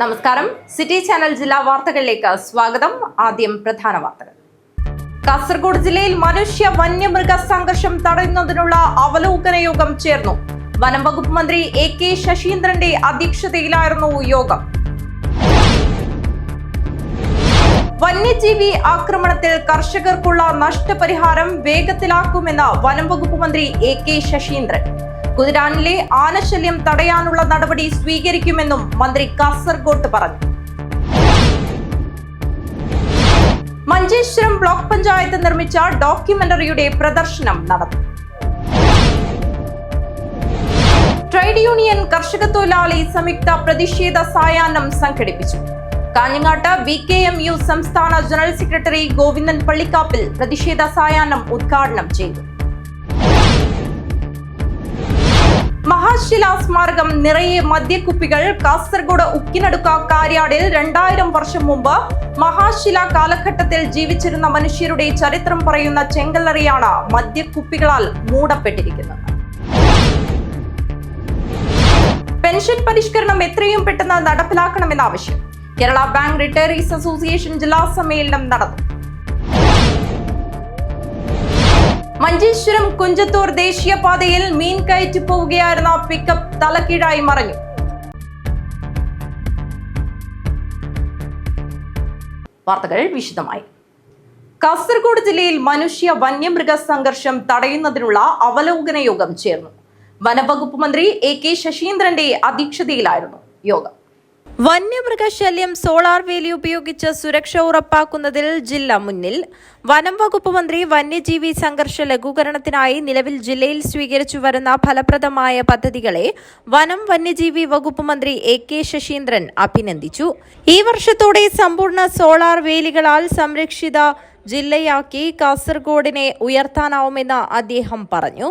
നമസ്കാരം. City channel ജില്ലാ വാർത്തകളിലേക്ക് സ്വാഗതം. ആദ്യം പ്രധാന വാർത്തകൾ. കാസർഗോഡ് ജില്ലയിൽ മനുഷ്യ വന്യമൃഗ സംഘർഷം തടയുന്നതിനുള്ള അവലോകന യോഗം ചേർന്നു. വനം വകുപ്പ് മന്ത്രി AK ശശീന്ദ്രന്റെ അധ്യക്ഷതയിലായിരുന്നു യോഗം. വന്യജീവി ആക്രമണത്തിൽ കർഷകർക്കുള്ള നഷ്ടപരിഹാരം വേഗത്തിലാക്കുമെന്ന് വനം വകുപ്പ് മന്ത്രി AK ശശീന്ദ്രൻ. കുതിരാനിലെ ആനശല്യം തടയാനുള്ള നടപടി സ്വീകരിക്കുമെന്നും മന്ത്രി കാസർഗോഡ് പറഞ്ഞു. മഞ്ചേശ്വരം ബ്ലോക്ക് പഞ്ചായത്ത് നിർമ്മിച്ച ഡോക്യുമെന്ററിയുടെ പ്രദർശനം നടന്നു. ട്രേഡ് യൂണിയൻ കർഷക തൊഴിലാളി സംയുക്ത പ്രതിഷേധ സായാഹ്നം സംഘടിപ്പിച്ചു. കാഞ്ഞങ്ങാട്ട് VKMU സംസ്ഥാന ജനറൽ സെക്രട്ടറി ഗോവിന്ദൻ പള്ളിക്കാപ്പിൽ പ്രതിഷേധ സായാഹ്നം ഉദ്ഘാടനം ചെയ്തു. മഹാശിലാ സ്മാരകം നിറയെ മദ്യക്കുപ്പികൾ. കാസർഗോഡ് ഉക്കിനടുക്ക കാര്യാടിൽ 2000 വർഷം മുമ്പ് മഹാശിലാ കാലഘട്ടത്തിൽ ജീവിച്ചിരുന്ന മനുഷ്യരുടെ ചരിത്രം പറയുന്ന ചെങ്കല്ലറിയാണ് മദ്യക്കുപ്പികളാൽ മൂടപ്പെട്ടിരിക്കുന്നത്. പെൻഷൻ പരിഷ്കരണം എത്രയും പെട്ടെന്ന് നടപ്പിലാക്കണമെന്ന ആവശ്യം. കേരള ബാങ്ക് റിട്ടയറീസ് അസോസിയേഷൻ ജില്ലാ സമ്മേളനം നടന്നു. മഞ്ചേശ്വരം കുഞ്ചത്തൂർ ദേശീയപാതയിൽ മീൻ കയറ്റി പോവുകയായിരുന്ന പിക്കപ്പ് തലക്കീഴായി മറിഞ്ഞു. വാർത്തകൾ വിശദമായി. കാസർഗോഡ് ജില്ലയിൽ മനുഷ്യ വന്യമൃഗ സംഘർഷം തടയുന്നതിനുള്ള അവലോകന യോഗം ചേർന്നു. വനംവകുപ്പ് മന്ത്രി AK ശശീന്ദ്രന്റെ അധ്യക്ഷതയിലായിരുന്നു യോഗം. വന്യമൃഗശല്യം സോളാർ വേലി ഉപയോഗിച്ച് സുരക്ഷ ഉറപ്പാക്കുന്നതിൽ ജില്ല മുന്നിൽ. വനം വകുപ്പ് മന്ത്രി വന്യജീവി സംഘർഷ ലഘൂകരണത്തിനായി നിലവിൽ ജില്ലയിൽ സ്വീകരിച്ചു വരുന്ന ഫലപ്രദമായ പദ്ധതികളെ വനം വന്യജീവി വകുപ്പ് മന്ത്രി AK ശശീന്ദ്രൻ അഭിനന്ദിച്ചു. ഈ വർഷത്തോടെ സമ്പൂർണ്ണ സോളാർ വേലികളാൽ സംരക്ഷിത ജില്ലയാക്കി കാസർഗോഡിനെ ഉയർത്താനാവുമെന്ന് അദ്ദേഹം പറഞ്ഞു.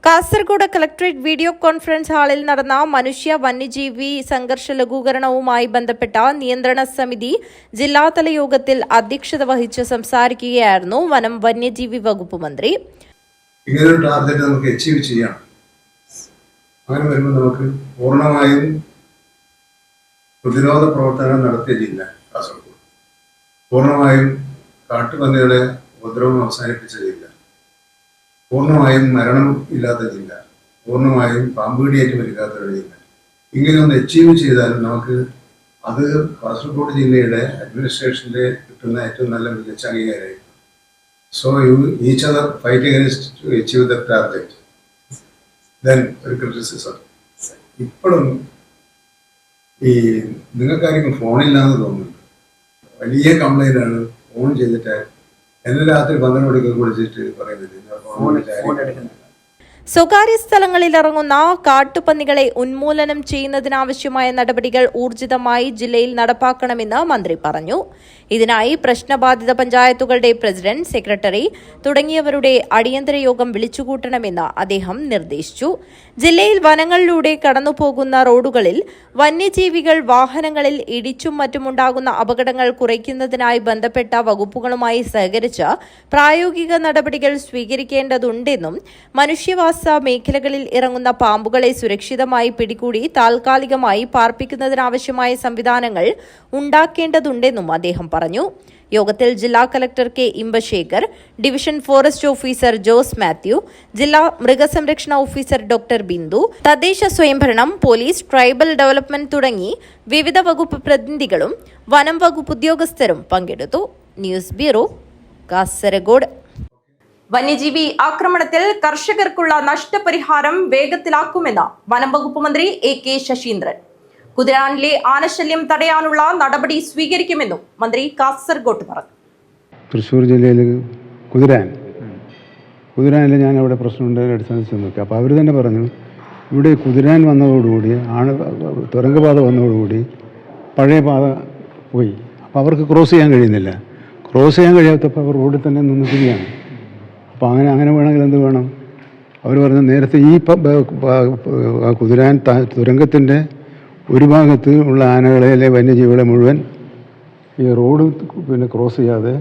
കാസർഗോഡ് കളക്ടറേറ്റ് വീഡിയോ കോൺഫറൻസ് ഹാളിൽ നടന്ന മനുഷ്യ വന്യജീവി സംഘർഷ ലഘൂകരണവുമായി ബന്ധപ്പെട്ട നിയന്ത്രണ സമിതി ജില്ലാതല യോഗത്തിൽ അധ്യക്ഷത വഹിച്ച് സംസാരിക്കുകയായിരുന്നു വനം വന്യജീവി വകുപ്പ് മന്ത്രി. ഇങ്ങനൊരു ടാർഗറ്റ് നമുക്ക് അച്ചീവ് ചെയ്യാം. അങ്ങനെ വരുമ്പോൾ നമുക്ക് പൂർണ്ണമായും പ്രതിരോധ പ്രവർത്തനം നടത്തിയ ജില്ല കാസർഗോഡ്, പൂർണ്ണമായും കാട്ടുപന്നികളെ ഉപദ്രവം അവസാനിപ്പിച്ച ജില്ല, പൂർണ്ണമായും മരണം ഇല്ലാത്ത ജില്ല, പൂർണ്ണമായും പാമ്പുകടിയേറ്റ് മരിക്കാത്ത ജില്ല. ഇങ്ങനെയൊന്ന് അച്ചീവ് ചെയ്താൽ നമുക്ക് അത് കാസർഗോഡ് ജില്ലയുടെ അഡ്മിനിസ്ട്രേഷനിൽ കിട്ടുന്ന ഏറ്റവും നല്ല മികച്ച അംഗീകാരമായിരിക്കും. So each other fight against to achieve the target. Then ഒരു ക്രിറ്റിസിസം. ഇപ്പോഴും ഈ നിങ്ങൾക്കായിരിക്കും ഫോണില്ലാന്ന് തോന്നുന്നുണ്ട്. വലിയ കംപ്ലൈൻ്റ് ആണ്. ഫോൺ ചെയ്തിട്ട് എന്നെ രാത്രി 12 മണിക്ക് വിളിച്ചിട്ട് പറയുന്നത് സ്വകാര്യ സ്ഥലങ്ങളിൽ ഇറങ്ങുന്ന കാട്ടുപന്നികളെ ഉന്മൂലനം ചെയ്യുന്നതിനാവശ്യമായ നടപടികൾ ഊർജിതമായി ജില്ലയിൽ നടപ്പാക്കണമെന്ന് മന്ത്രി പറഞ്ഞു. ഇതിനായി പ്രശ്നബാധിത പഞ്ചായത്തുകളുടെ പ്രസിഡന്റ്, സെക്രട്ടറി തുടങ്ങിയവരുടെ അടിയന്തര യോഗം വിളിച്ചുകൂട്ടണമെന്ന് അദ്ദേഹം നിർദ്ദേശിച്ചു. ജില്ലയിൽ വനങ്ങളിലൂടെ കടന്നുപോകുന്ന റോഡുകളിൽ വന്യജീവികൾ വാഹനങ്ങളിൽ ഇടിച്ചും മറ്റുമുണ്ടാകുന്ന അപകടങ്ങൾ കുറയ്ക്കുന്നതിനായി ബന്ധപ്പെട്ട വകുപ്പുകളുമായി സഹകരിച്ച് പ്രായോഗിക നടപടികൾ സ്വീകരിക്കേണ്ടതുണ്ടെന്നും മനുഷ്യവാസ മേഖലകളിൽ ഇറങ്ങുന്ന പാമ്പുകളെ സുരക്ഷിതമായി പിടികൂടി താൽക്കാലികമായി പാർപ്പിക്കുന്നതിനാവശ്യമായ സംവിധാനങ്ങൾ ഉണ്ടാക്കേണ്ടതുണ്ടെന്നും അദ്ദേഹം പറഞ്ഞു. യോഗത്തിൽ ജില്ലാ collector K Inbasekar, division forest officer Jose Mathew, ജില്ലാ മൃഗസംരക്ഷണ ഓഫീസർ ഡോക്ടർ ബിന്ദു, തദ്ദേശ സ്വയംഭരണം, പോലീസ്, ട്രൈബൽ ഡെവലപ്മെന്റ് തുടങ്ങി വിവിധ വകുപ്പ് പ്രതിനിധികളും വനം വകുപ്പ് ഉദ്യോഗസ്ഥരും പങ്കെടുത്തു. News bureau, Kasaragod. വന്യജീവി ആക്രമണത്തിൽ കർഷകർക്കുള്ള നഷ്ടപരിഹാരം വേഗത്തിലാക്കുമെന്ന് വനം വകുപ്പ് മന്ത്രി AK ശശീന്ദ്രൻ. കുതിരാനിലെ ആനശല്യം തടയാനുള്ള നടപടി സ്വീകരിക്കുമെന്നും മന്ത്രി കാസർഗോഡ് പറഞ്ഞു. തൃശ്ശൂർ ജില്ലയിൽ കുതിരാനിൽ ഞാൻ അവിടെ പ്രശ്നമുണ്ട് അടിസ്ഥാനത്തിൽ നോക്കി. അപ്പോൾ അവർ തന്നെ പറഞ്ഞു, ഇവിടെ കുതിരാൻ വന്നതോടുകൂടി തുരങ്കപാത വന്നതോടുകൂടി പഴയ പാത പോയി. അപ്പോൾ അവർക്ക് ക്രോസ് ചെയ്യാൻ കഴിയുന്നില്ല. ക്രോസ് ചെയ്യാൻ കഴിയാത്തപ്പോൾ അവർ റോഡിൽ തന്നെ നിന്നിരിക്കുകയാണ്. അപ്പോൾ അങ്ങനെ വേണമെങ്കിൽ എന്ത് വേണം? അവർ പറഞ്ഞു, നേരത്തെ ഈ കുതിരാൻ തുരങ്കത്തിൻ്റെ ഒരു ഭാഗത്ത് ഉള്ള ആനകളെ വന്യജീവികളെ മുഴുവൻ ഈ റോഡ് ക്രോസ് ചെയ്യാതെ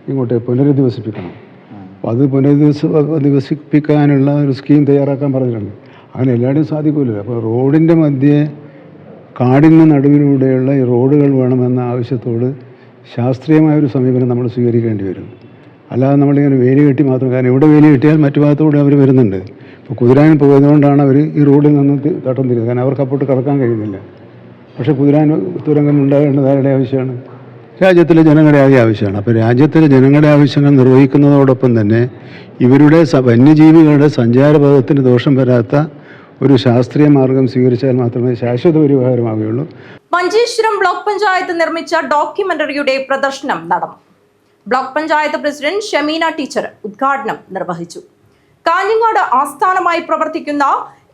ഇങ്ങോട്ട് പുനരധിവസിപ്പിക്കണം. അപ്പോൾ അത് പുനരധിവസിപ്പിക്കാനുള്ള ഒരു സ്കീം തയ്യാറാക്കാൻ പറഞ്ഞിട്ടുണ്ട്. അങ്ങനെ എല്ലാവരുടെയും സാധിക്കില്ലല്ലോ. അപ്പോൾ റോഡിൻ്റെ മധ്യേ കാടിന് നടുവിലൂടെയുള്ള ഈ റോഡുകൾ വേണമെന്ന ആവശ്യത്തോട് ശാസ്ത്രീയമായൊരു സമീപനം നമ്മൾ സ്വീകരിക്കേണ്ടി വരും. അല്ലാതെ നമ്മളിങ്ങനെ വേലി കെട്ടി മാത്രം, കാരണം ഇവിടെ വേലി കെട്ടിയാൽ മറ്റു ഭാഗത്തൂടെ അവർ വരുന്നുണ്ട്. ഇപ്പോൾ കുതിരാൻ പോയതുകൊണ്ടാണ് അവർ ഈ റോഡിൽ നിന്ന് തട്ടം തിരിയുന്നത്, കാരണം അവർക്ക് അപ്പോട്ട് കടക്കാൻ കഴിയുന്നില്ല. പക്ഷേ കുതിരാൻ തുരങ്കം ഉണ്ടാകേണ്ടത് ആരുടെ ആവശ്യമാണ്? രാജ്യത്തിലെ ജനങ്ങളുടെ ആവശ്യമാണ്. അപ്പോൾ രാജ്യത്തിലെ ജനങ്ങളുടെ ആവശ്യങ്ങൾ നിർവഹിക്കുന്നതോടൊപ്പം തന്നെ ഇവരുടെ വന്യജീവികളുടെ സഞ്ചാരപഥത്തിന് ദോഷം വരാത്ത ഒരു ശാസ്ത്രീയ മാർഗം സ്വീകരിച്ചാൽ മാത്രമേ ശാശ്വത പരിഹാരമാവുകയുള്ളൂ. മഞ്ചേശ്വരം ബ്ലോക്ക് പഞ്ചായത്ത് നിർമ്മിച്ച ഡോക്യുമെന്ററിയുടെ പ്രദർശനം നടന്നു. Block panchayat president Shameena teacher ഉദ്ഘാടനം നിർവഹിച്ചു. കാഞ്ഞങ്ങാട് ആസ്ഥാനമായി പ്രവർത്തിക്കുന്ന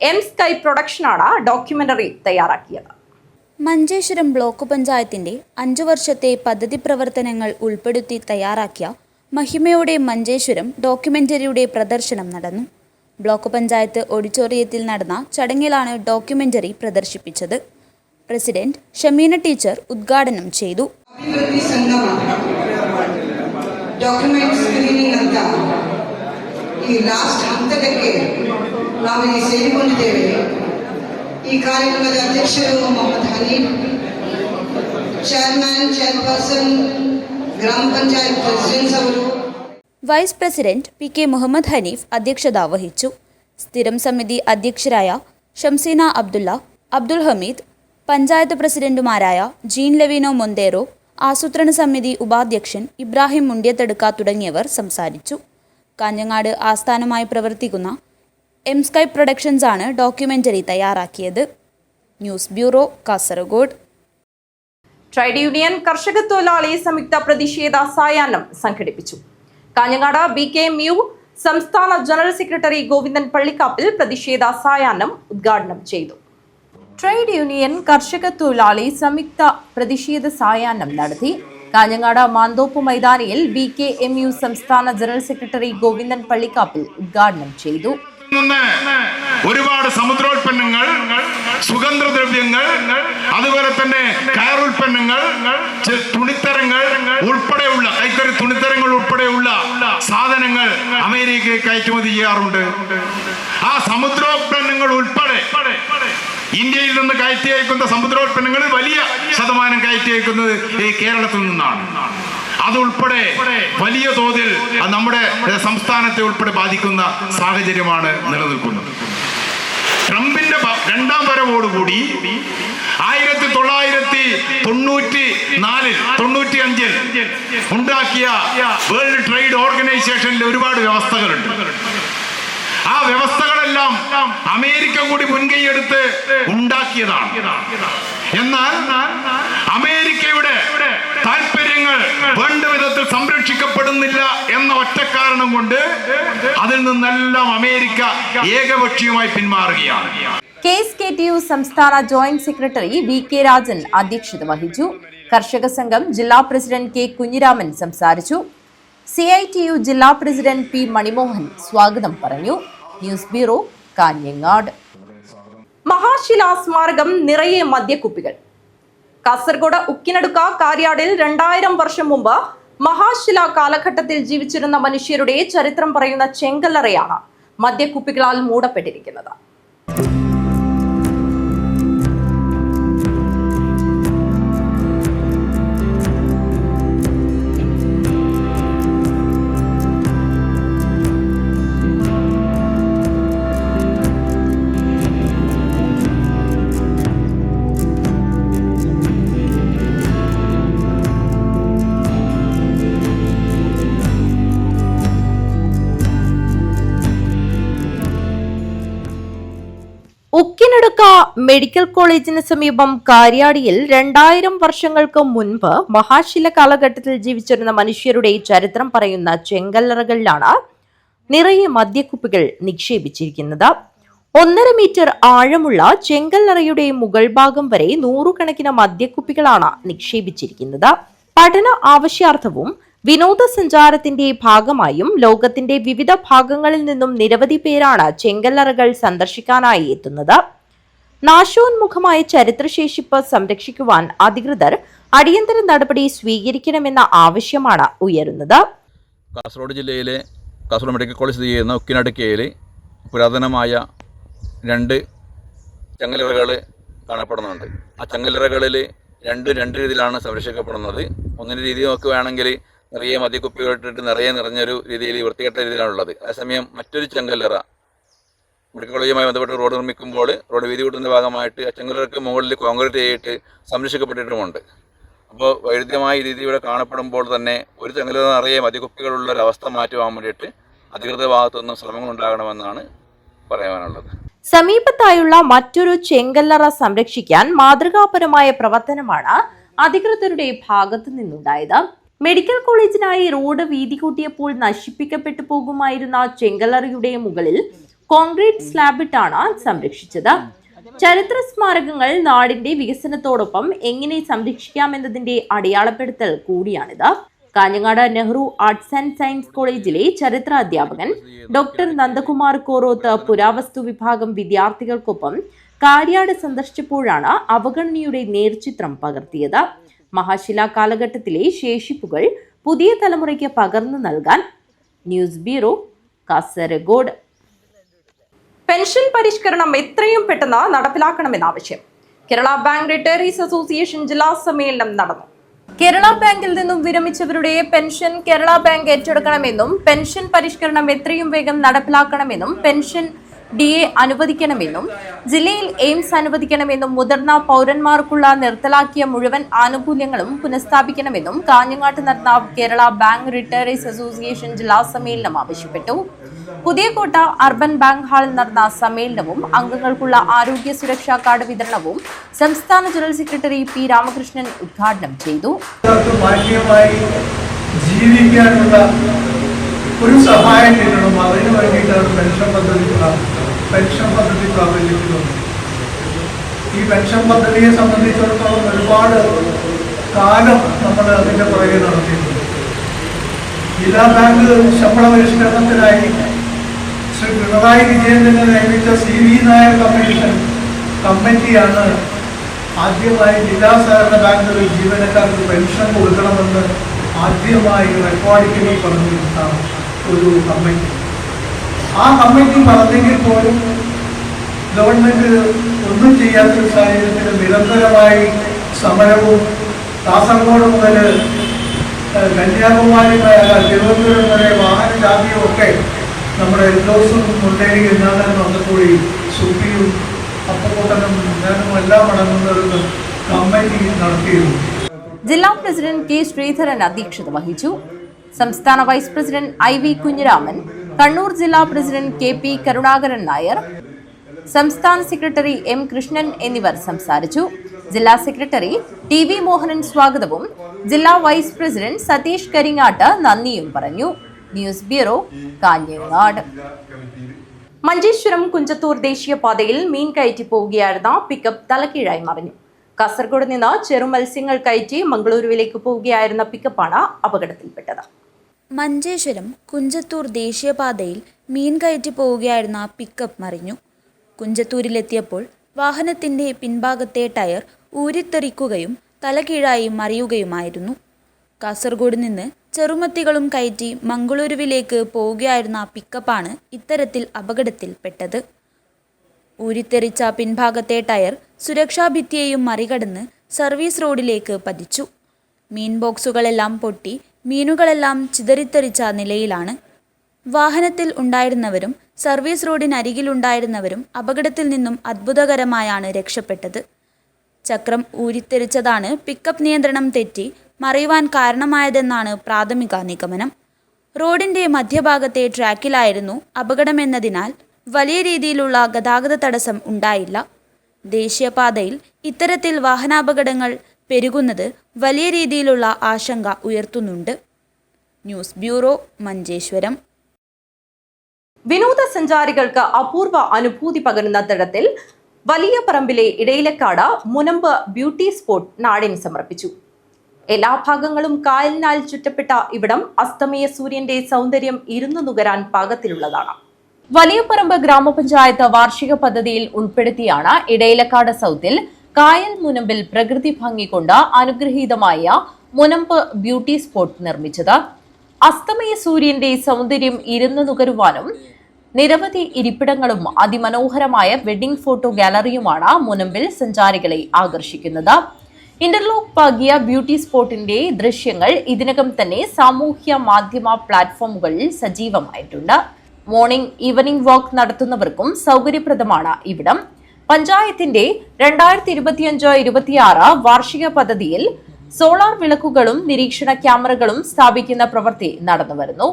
എം സ്കൈ പ്രൊഡക്ഷനാണ് ഡോക്യുമെന്ററി തയ്യാറാക്കിയത്. മഞ്ചേശ്വരം ബ്ലോക്ക് പഞ്ചായത്തിന്റെ 5 വർഷത്തെ പദ്ധതി പ്രവർത്തനങ്ങൾ ഉൾപ്പെടുത്തി തയ്യാറാക്കിയ മഹിമയുടെ മഞ്ചേശ്വരം ഡോക്യുമെന്ററിയുടെ പ്രദർശനം നടന്നു. ബ്ലോക്ക് പഞ്ചായത്ത് ഓഡിറ്റോറിയത്തിൽ നടന്ന ചടങ്ങിലാണ് ഡോക്യുമെന്ററി പ്രദർശിപ്പിച്ചത്. പ്രസിഡന്റ് ഷമീന ടീച്ചർ ഉദ്ഘാടനം ചെയ്തു. ಡಾಕ್ಯುಮೆಂಟ್ ಸ್ಕ್ರೀನಿಂಗ್ ಅಂತ ಈ ಲಾಸ್ಟ್ ಹಂತಕ್ಕೆ ನಾವು ಇಲ್ಲಿ ಸೇರಿಕೊಂಡಿದ್ದೇವೆ. ಈ ಕಾರ್ಯಕ್ರಮದ ಅಧ್ಯಕ್ಷರು ಮೊಹಮ್ಮದ್ ಹನೀಫ್, ಚೇರ್ಪರ್ಸನ್ ಗ್ರಾಮ ಪಂಚಾಯತ್ ಪ್ರೆಸಿಡೆಂಟ್ಸ್ ಅವರು. Vice president PK Muhammad Haneef അധ്യക്ഷത വഹിച്ചു. സ്ഥിരം സമിതി അധ്യക്ഷരായ ഷംസീന അബ്ദുള്ള, അബ്ദുൽ ഹമീദ്, പഞ്ചായത്ത് പ്രസിഡന്റുമാരായ ജീൻ ലെവിനോ മൊന്തേറോ, ആസൂത്രണ സമിതി ഉപാധ്യക്ഷൻ ഇബ്രാഹിം മുണ്ടിയത്തെടുക്ക തുടങ്ങിയവർ സംസാരിച്ചു. കാഞ്ഞങ്ങാട് ആസ്ഥാനമായി പ്രവർത്തിക്കുന്ന എം സ്കൈ പ്രൊഡക്ഷൻസ് ആണ് ഡോക്യുമെന്ററി തയ്യാറാക്കിയത്. News bureau, Kasaragod. Trade union കർഷക തൊഴിലാളി സംയുക്ത പ്രതിഷേധ സായാഹ്നം സംഘടിപ്പിച്ചു. കാഞ്ഞങ്ങാട് BKMU സംസ്ഥാന ജനറൽ സെക്രട്ടറി ഗോവിന്ദൻ പള്ളിക്കാപ്പിൽ പ്രതിഷേധ സായാഹ്നം ഉദ്ഘാടനം ചെയ്തു. ട്രേഡ് യൂണിയൻ കർഷക തൊഴിലാളി സംയുക്ത പ്രതിഷേധ സായാഹ്നം നടത്തി. കാഞ്ഞങ്ങാട് മാന്തോപ്പ് മൈതാനിയിൽ BKMU സംസ്ഥാന ജനറൽ സെക്രട്ടറി ഗോവിന്ദൻ പള്ളിക്കാപ്പിൽ ഉദ്ഘാടനം ചെയ്തു. ഒരുപാട് സമുദ്രോൽപ്പന്നങ്ങൾ, സുഗന്ധദ്രവ്യങ്ങൾ, അതുപോലെ തന്നെ കയറുൽപ്പന്നങ്ങൾ, തുണിത്തരങ്ങൾ ഉൾപ്പെടെയുള്ള കൈത്തറി തുണിത്തരങ്ങൾ ഉൾപ്പെടെയുള്ള സാധനങ്ങൾ അമേരിക്കയിൽ കയറ്റുമതി ചെയ്യാറുണ്ട്. ആ സമുദ്രോൽപ്പന്നങ്ങൾ ഉൾപ്പെടെ ഇന്ത്യയിൽ നിന്ന് കയറ്റി അയക്കുന്ന സമുദ്രോൽപ്പന്നങ്ങളിൽ വലിയ ശതമാനം കയറ്റി അയക്കുന്നത് കേരളത്തിൽ നിന്നാണ്. അതുൾപ്പെടെ വലിയ തോതിൽ നമ്മുടെ സംസ്ഥാനത്തെ ഉൾപ്പെടെ ബാധിക്കുന്ന സാഹചര്യമാണ് നിലനിൽക്കുന്നത്. ട്രംപിന്റെ 2ാം വരവോടുകൂടി 1995 ഉണ്ടാക്കിയ വേൾഡ് ട്രേഡ് ഓർഗനൈസേഷനിൽ ഒരുപാട് വ്യവസ്ഥകളുണ്ട്. ആ വ്യവസ്ഥകളെല്ലാം അമേരിക്ക കൂടി മുൻകൈയെടുത്ത് ഉണ്ടാക്കിയതാണ്. എന്നാൽ അമേരിക്കയുടെ താല്പര്യങ്ങൾ വേണ്ട വിധത്തിൽ സംരക്ഷിക്കപ്പെടുന്നില്ല എന്ന ഒറ്റ കാരണം കൊണ്ട് അതിൽ നിന്നെല്ലാം അമേരിക്ക ഏകപക്ഷീയമായി പിന്മാറുകയാണ്. KSKTU സംസ്ഥാന ജോയിന്റ് സെക്രട്ടറി VK രാജൻ അധ്യക്ഷത വഹിച്ചു. കർഷക സംഘം ജില്ലാ പ്രസിഡന്റ് K കുഞ്ഞിരാമൻ സംസാരിച്ചു. CITU ജില്ലാ പ്രസിഡന്റ് P മണിമോഹൻ സ്വാഗതം പറഞ്ഞു. News bureau, Kanhangad. മഹാശിലാ സ്മാരകം നിറയെ മദ്യക്കുപ്പികൾ. കാസർഗോഡ് ഉക്കിനടുക്ക കാര്യാടിൽ 2000 വർഷം മുമ്പ് മഹാശിലാ കാലഘട്ടത്തിൽ ജീവിച്ചിരുന്ന മനുഷ്യരുടെ ചരിത്രം പറയുന്ന ചെങ്കല്ലറയാണ് മദ്യക്കുപ്പികളാൽ മൂടപ്പെട്ടിരിക്കുന്നത്. ഉക്കിനടുക്ക മെഡിക്കൽ കോളേജിന് സമീപം കാര്യാടിയിൽ 2000 വർഷങ്ങൾക്ക് മുൻപ് മഹാശില കാലഘട്ടത്തിൽ ജീവിച്ചിരുന്ന മനുഷ്യരുടെ ചരിത്രം പറയുന്ന ചെങ്കല്ലറകളിലാണ് നിറയെ മദ്യക്കുപ്പികൾ നിക്ഷേപിച്ചിരിക്കുന്നത്. 1.5 മീറ്റർ ആഴമുള്ള ചെങ്കല്ലറയുടെ മുകൾ ഭാഗം വരെ 100 കണക്കിന് മദ്യക്കുപ്പികളാണ് നിക്ഷേപിച്ചിരിക്കുന്നത്. പഠന ആവശ്യാർത്ഥവും വിനോദസഞ്ചാരത്തിന്റെ ഭാഗമായും ലോകത്തിന്റെ വിവിധ ഭാഗങ്ങളിൽ നിന്നും നിരവധി പേരാണ് ചെങ്കല്ലറകൾ സന്ദർശിക്കാനായി എത്തുന്നത്. നാശോന്മുഖമായ ചരിത്രശേഷിപ്പ് സംരക്ഷിക്കുവാൻ അധികൃതർ അടിയന്തര നടപടി സ്വീകരിക്കണമെന്ന ആവശ്യമാണ് ഉയരുന്നത്. കാസർഗോഡ് ജില്ലയിലെ കാസർഗോഡ് മെഡിക്കൽ കോളേജ് സ്ഥിതി ചെയ്യുന്ന ഉക്കിനടുക്കയിൽ പുരാതനമായ 2 ചെങ്കല്ലറകൾ കാണപ്പെടുന്നുണ്ട്. ആ ചങ്ങലറകളിൽ രണ്ട് രീതിയിലാണ് സംരക്ഷിക്കപ്പെടുന്നത്. ഒന്നിൻ്റെ രീതി നോക്കുകയാണെങ്കിൽ നിറയെ മദ്യക്കുപ്പികളിട്ടിട്ട് നിറഞ്ഞൊരു രീതിയിൽ വൃത്തികെട്ട രീതിയിലാണുള്ളത്. അതേസമയം മറ്റൊരു ചങ്ങലറ മെഡിക്കൽ കോളേജുമായി ബന്ധപ്പെട്ട് റോഡ് നിർമ്മിക്കുമ്പോൾ റോഡ് വീതി കൂട്ടുന്ന ഭാഗമായിട്ട് ആ ചങ്ങലറക്ക് മുകളിൽ കോൺക്രീറ്റ് ചെയ്തിട്ട് സംരക്ഷിക്കപ്പെട്ടിട്ടുമുണ്ട്. അപ്പോൾ വൈരുദ്ധ്യമായ രീതി ഇവിടെ കാണപ്പെടുമ്പോൾ തന്നെ ഒരു ചങ്ങലറ നിറയെ മദ്യക്കുപ്പികളുള്ള ഒരവസ്ഥ മാറ്റുവാൻ വേണ്ടിയിട്ട് അധികൃത ഭാഗത്തു നിന്നും ശ്രമങ്ങൾ ഉണ്ടാകണമെന്നാണ് പറയാനുള്ളത്. സമീപത്തായുള്ള മറ്റൊരു ചെങ്കല്ലറ സംരക്ഷിക്കാൻ മാതൃകാപരമായ പ്രവർത്തനമാണ് അധികൃതരുടെ ഭാഗത്തു നിന്നുണ്ടായത്. മെഡിക്കൽ കോളേജിനായി റോഡ് വീതി കൂട്ടിയപ്പോൾ നശിപ്പിക്കപ്പെട്ടു പോകുമായിരുന്ന ചെങ്കല്ലറയുടെ മുകളിൽ കോൺക്രീറ്റ് സ്ലാബിട്ടാണ് സംരക്ഷിച്ചത്. ചരിത്ര സ്മാരകങ്ങൾ നാടിന്റെ വികസനത്തോടൊപ്പം എങ്ങനെ സംരക്ഷിക്കാമെന്നതിന്റെ അടയാളപ്പെടുത്തൽ കൂടിയാണിത്. Kanhangad Nehru arts and science കോളേജിലെ ചരിത്ര അധ്യാപകൻ ഡോക്ടർ നന്ദകുമാർ കോറോത്ത് പുരാവസ്തു വിഭാഗം വിദ്യാർത്ഥികൾക്കൊപ്പം കാര്യാട് സന്ദർശിച്ചപ്പോഴാണ് അവഗണനയുടെ നേർചിത്രം പകർത്തിയത്. മഹാശിലാ കാലഘട്ടത്തിലെ ശേഷിപ്പുകൾ പുതിയ തലമുറയ്ക്ക് പകർന്നു നൽകാൻ. News bureau, Kasaragod. പെൻഷൻ പരിഷ്കരണം എത്രയും പെട്ടെന്ന് നടപ്പിലാക്കണമെന്ന ആവശ്യം. കേരള ബാങ്ക് റിട്ടയറീസ് അസോസിയേഷൻ ജില്ലാ സമ്മേളനം നടന്നു. കേരള ബാങ്കിൽ നിന്നും വിരമിച്ചവരുടെ പെൻഷൻ കേരള ബാങ്ക് ഏറ്റെടുക്കണമെന്നും പെൻഷൻ പരിഷ്കരണം എത്രയും വേഗം നടപ്പിലാക്കണമെന്നും പെൻഷൻ DA അനുവദിക്കണമെന്നും ജില്ലയിൽ എയിംസ് അനുവദിക്കണമെന്നും മുതിർന്ന പൗരന്മാർക്കുള്ള നിർത്തലാക്കിയ മുഴുവൻ ആനുകൂല്യങ്ങളും പുനഃസ്ഥാപിക്കണമെന്നും കാഞ്ഞങ്ങാട്ട് നടന്ന കേരള ബാങ്ക് റിട്ടയറീസ് അസോസിയേഷൻ ജില്ലാ സമ്മേളനം ആവശ്യപ്പെട്ടു. പുതിയകോട്ട അർബൻ ബാങ്ക് ഹാളിൽ നടന്ന സമ്മേളനവും അംഗങ്ങൾക്കുള്ള ആരോഗ്യ സുരക്ഷാ കാർഡ് വിതരണവും സംസ്ഥാന ജനറൽ സെക്രട്ടറി P. രാമകൃഷ്ണൻ ഉദ്ഘാടനം ചെയ്തു. ഒരു സഹായം കിട്ടണം, അതിനു വേണ്ടിയിട്ടാണ് പെൻഷൻ പദ്ധതി പ്രാബല്യത്തിൽ വന്നത്. ഈ പെൻഷൻ പദ്ധതിയെ സംബന്ധിച്ചിടത്തോളം ഒരുപാട് കാലം നമ്മൾ അതിൻ്റെ പുറകെ നടത്തിയിട്ടുണ്ട്. ജില്ലാ ബാങ്ക് ശമ്പള പരിഷ്കരണത്തിനായി ശ്രീ പിണറായി വിജയൻ തന്നെ നിയമിച്ച CV നായർ കമ്മിറ്റിയാണ് ആദ്യമായി ജില്ലാ സഹകരണ ബാങ്കുകളിൽ ജീവനക്കാർക്ക് പെൻഷൻ കൊടുക്കണമെന്ന് ആദ്യമായി റെക്കോർഡിങ്ങിൽ പറഞ്ഞിരുന്ന ഒരു കമ്മിറ്റി. ആ കമ്മിറ്റി പറഞ്ഞെങ്കിൽ പോലും ഗവൺമെന്റ് ഒന്നും ചെയ്യാത്തൊരു സാഹചര്യത്തിൽ നിരന്തരമായി സമരവും കാസർഗോഡ് മുതൽ കന്യാകുമാരി തിരുവനന്തപുരം വരെ വാഹന ജാതിയും ഒക്കെ നമ്മുടെ എൽദോസും മുണ്ടേരി എന്നാലും വന്നപ്പോഴി സുപ്പിയും അപ്പക്കൂട്ടനും ഞാനും എല്ലാം അടങ്ങുന്ന ഒരു കമ്മിറ്റി നടത്തിയിരുന്നു. ജില്ലാ പ്രസിഡന്റ് K. ശ്രീധരൻ അധ്യക്ഷത വഹിച്ചു. സംസ്ഥാന vice president IV. Kunhiraman, Kannur ജില്ലാ പ്രസിഡന്റ് KP. കരുണാകരൻ നായർ, സംസ്ഥാന സെക്രട്ടറി M. കൃഷ്ണൻ എന്നിവർ സംസാരിച്ചു. ജില്ലാ സെക്രട്ടറി TV. മോഹനൻ സ്വാഗതവും ജില്ലാ വൈസ് പ്രസിഡന്റ് സതീഷ് കരിങ്ങാട്ട് നന്ദിയും പറഞ്ഞു. News bureau, Kanhangad. മഞ്ചേശ്വരം കുഞ്ചത്തൂർ ദേശീയപാതയിൽ മീൻ കയറ്റി പോവുകയായിരുന്ന പിക്കപ്പ് തലക്കീഴായി മറിഞ്ഞു. കാസർഗോഡ് നിന്ന് ചെറുമത്സ്യങ്ങൾ കയറ്റി മംഗളൂരുവിലേക്ക് പോവുകയായിരുന്ന പിക്കപ്പാണ് അപകടത്തിൽപ്പെട്ടത്. മഞ്ചേശ്വരം കുഞ്ചത്തൂർ ദേശീയപാതയിൽ മീൻ കയറ്റി പോവുകയായിരുന്ന പിക്കപ്പ് മറിഞ്ഞു. കുഞ്ചത്തൂരിലെത്തിയപ്പോൾ വാഹനത്തിന്റെ പിൻഭാഗത്തെ ടയർ ഊരിത്തെറിക്കുകയും തലകീഴായി മറിയുകയുമായിരുന്നു. കാസർഗോഡ് നിന്ന് ചെറുമത്തികളും കയറ്റി മംഗളൂരുവിലേക്ക് പോവുകയായിരുന്ന പിക്കപ്പാണ് ഇത്തരത്തിൽ അപകടത്തിൽപ്പെട്ടത്. ഊരിത്തെറിച്ച പിൻഭാഗത്തെ ടയർ സുരക്ഷാഭിത്തിയെയും മറികടന്ന് സർവീസ് റോഡിലേക്ക് പതിച്ചു. മീൻ ബോക്സുകളെല്ലാം പൊട്ടി മീനുകളെല്ലാം ചിതറിത്തെറിച്ച നിലയിലാണ്. വാഹനത്തിൽ ഉണ്ടായിരുന്നവരും സർവീസ് റോഡിനരികിലുണ്ടായിരുന്നവരും അപകടത്തിൽ നിന്നും അത്ഭുതകരമായാണ് രക്ഷപ്പെട്ടത്. ചക്രം ഊരിത്തെറിച്ചതാണ് പിക്കപ്പ് നിയന്ത്രണം തെറ്റി മറിയുവാൻ കാരണമായതെന്നാണ് പ്രാഥമിക നിഗമനം. റോഡിന്റെ മധ്യഭാഗത്തെ ട്രാക്കിലായിരുന്നു അപകടമെന്നതിനാൽ വലിയ രീതിയിലുള്ള ഗതാഗത തടസ്സം ഉണ്ടായില്ല. ദേശീയപാതയിൽ ഇത്തരത്തിൽ വാഹനാപകടങ്ങൾ പെരുകുന്നത് വലിയ രീതിയിലുള്ള ആശങ്ക ഉയർത്തുന്നുണ്ട്. News bureau, Manjeshwaram. വിനോദസഞ്ചാരികൾക്ക് അപൂർവ അനുഭൂതി പകരുന്ന തരത്തിൽ വലിയ പറമ്പിലെ ഇടയിലക്കാട് മുനമ്പ് ബ്യൂട്ടി സ്പോട്ട് നാടിന് സമർപ്പിച്ചു. എല്ലാ ഭാഗങ്ങളും കായലിനാൽ ചുറ്റപ്പെട്ട ഇവിടം അസ്തമയ സൂര്യന്റെ സൗന്ദര്യം ഇരുന്നു നുകരാൻ പാകത്തിലുള്ളതാണ്. വലിയപറമ്പ് ഗ്രാമപഞ്ചായത്ത് വാർഷിക പദ്ധതിയിൽ ഉൾപ്പെടുത്തിയാണ് ഇടയിലക്കാട് സൗത്തിൽ കായൽ മുനമ്പിൽ പ്രകൃതി ഭംഗി കൊണ്ട് അനുഗ്രഹീതമായ മുനമ്പ് ബ്യൂട്ടി സ്പോട്ട് നിർമ്മിച്ചത്. അസ്തമയ സൂര്യന്റെ സൗന്ദര്യം ഇരുന്നു നുകരുവാനും നിരവധി ഇരിപ്പിടങ്ങളും അതിമനോഹരമായ വെഡിംഗ് ഫോട്ടോ ഗാലറിയുമാണ് മുനമ്പിൽ സഞ്ചാരികളെ ആകർഷിക്കുന്നത്. ഇന്റർലോക്ക് പാകിയ ബ്യൂട്ടി സ്പോട്ടിന്റെ ദൃശ്യങ്ങൾ ഇതിനകം തന്നെ സാമൂഹ്യ മാധ്യമ പ്ലാറ്റ്ഫോമുകളിൽ സജീവമായിട്ടുണ്ട്. മോർണിംഗ് ഈവനിംഗ് വാക്ക് നടത്തുന്നവർക്കും സൗകര്യപ്രദമാണ് ഇവിടം. പഞ്ചായത്തിന്റെ 2025-26 വാർഷിക പദ്ധതിയിൽ സോളാർ വിളക്കുകളും നിരീക്ഷണ ക്യാമറകളും സ്ഥാപിക്കുന്ന പ്രവൃത്തി നടന്നുവരുന്നു.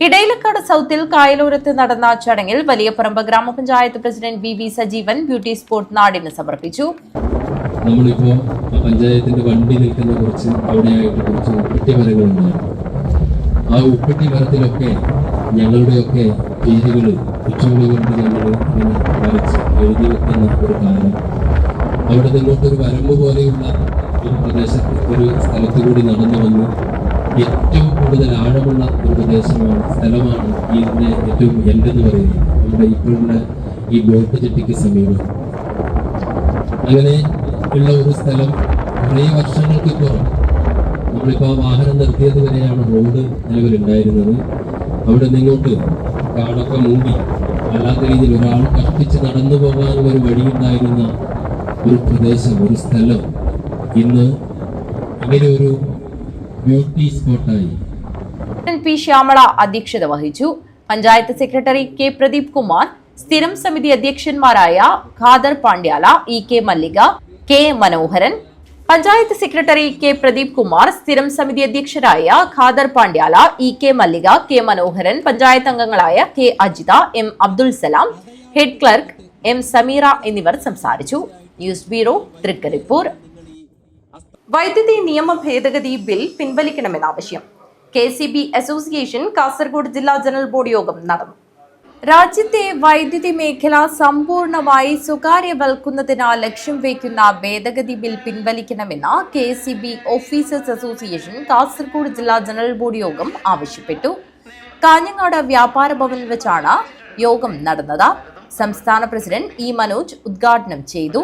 ഇടയിലക്കാട് സൗത്തിൽ കായലോരത്ത് നടന്ന ചടങ്ങിൽ വലിയപറമ്പ് ഗ്രാമപഞ്ചായത്ത് president V Sajeevan beauty spot നാടിന് സമർപ്പിച്ചു. നമ്മളിപ്പോൾ പഞ്ചായത്തിന്റെ വണ്ടി നിൽക്കുന്ന കുറച്ച് അവിടെയായിട്ട് കുറച്ച് ഉപ്പട്ടി മരങ്ങളുണ്ട്. ആ ഉപ്പട്ടി മരത്തിലൊക്കെ ഞങ്ങളുടെയൊക്കെ പേരുകൾ കുച്ചുകളി കൊണ്ട് ഞങ്ങൾ വരച്ച് എഴുതി വെക്കുന്ന ഒരു കാലം. അവിടെ നിന്നോട്ടൊരു വരമ്പ് പോലെയുള്ള ഒരു പ്രദേശത്ത് ഒരു സ്ഥലത്തു കൂടി നടന്നു വന്ന് ഏറ്റവും കൂടുതൽ ആഴമുള്ള ഒരു സ്ഥലമാണ് ഇതിന്റെ ഏറ്റവും എൻഡെന്ന് പറയുന്നത്. നമ്മുടെ ഇപ്പോഴുള്ള ഈ ബോട്ട് ജെട്ടിക്ക് സമീപം അങ്ങനെ ഉള്ള ഒരു സ്ഥലം കുറേ വർഷങ്ങൾക്ക് പുറം നമ്മളിപ്പോൾ ആ വാഹനം നിർത്തിയത് വരെയാണ് റോഡ് നിലവിലുണ്ടായിരുന്നത്. അവിടെ നിങ്ങോട്ട് കാടൊക്കെ മൂടി അല്ലാത്ത രീതിയിൽ ഒരാൾ കഷ്ടിച്ച് നടന്നു പോകാനുള്ള ഒരു വഴിയുണ്ടായിരുന്ന ഒരു പ്രദേശം, ഒരു സ്ഥലം ഇന്ന് ഇങ്ങനെ ഒരു ബ്യൂട്ടി സ്പോട്ടായി. പി ശ്യാമള അധ്യക്ഷത വഹിച്ചു. പഞ്ചായത്ത് സെക്രട്ടറി കെ പ്രദീപ് കുമാർ, സ്ഥിരം സമിതി അധ്യക്ഷന്മാരായ Khader Pandyala, E K Mallika, K Manoharan, panchayat secretary K Pradeep Kumar, സ്ഥിരം സമിതി അധ്യക്ഷരായ Khader Pandyala, E K Mallika, K Manoharan, panchayat അംഗങ്ങളായ K Ajitha, M Abdul Salam, head clerk M Sameera എന്നിവർ സംസാരിച്ചു. News bureau, Trikaripur. വൈദ്യുതി നിയമ ഭേദഗതി ബിൽ പിൻവലിക്കണമെന്ന ആവശ്യം KCB അസോസിയേഷൻ കാസർഗോഡ് ജില്ലാ ജനറൽ ബോഡി യോഗം നടന്നു. രാജ്യത്തെ വൈദ്യുതി മേഖല സമ്പൂർണമായി സ്വകാര്യവൽക്കുന്നതിന് ലക്ഷ്യം വയ്ക്കുന്ന ഭേദഗതി ബിൽ പിൻവലിക്കണമെന്ന് KCB ഓഫീസേഴ്സ് അസോസിയേഷൻ കാസർഗോഡ് ജില്ലാ ജനറൽ ബോഡി യോഗം ആവശ്യപ്പെട്ടു. കാഞ്ഞങ്ങാട് വ്യാപാര ഭവനിൽ വെച്ചാണ് യോഗം നടന്നത്. സംസ്ഥാന പ്രസിഡന്റ് ഇ മനോജ് ഉദ്ഘാടനം ചെയ്തു.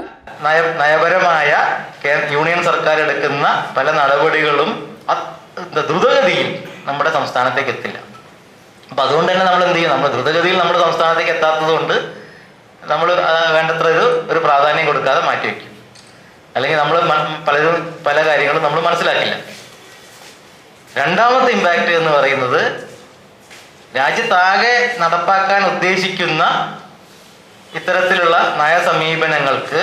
നയപരമായ യൂണിയൻ സർക്കാർ എടുക്കുന്ന പല നടപടികളും ദ്രുതഗതിയിൽ നമ്മുടെ സംസ്ഥാനത്തേക്ക് എത്തില്ല. അപ്പം അതുകൊണ്ട് തന്നെ നമ്മൾ എന്ത് ചെയ്യും, നമ്മൾ ദ്രുതഗതിയിൽ നമ്മുടെ സംസ്ഥാനത്തേക്ക് എത്താത്തത് കൊണ്ട് നമ്മൾ വേണ്ടത്ര ഒരു പ്രാധാന്യം കൊടുക്കാതെ മാറ്റിവെക്കും. അല്ലെങ്കിൽ നമ്മൾ പലരും പല കാര്യങ്ങളും നമ്മൾ മനസ്സിലാക്കില്ല. രണ്ടാമത്തെ ഇമ്പാക്റ്റ് എന്ന് പറയുന്നത് രാജ്യത്താകെ നടപ്പാക്കാൻ ഉദ്ദേശിക്കുന്ന ഇത്തരത്തിലുള്ള നയസമീപനങ്ങൾക്ക്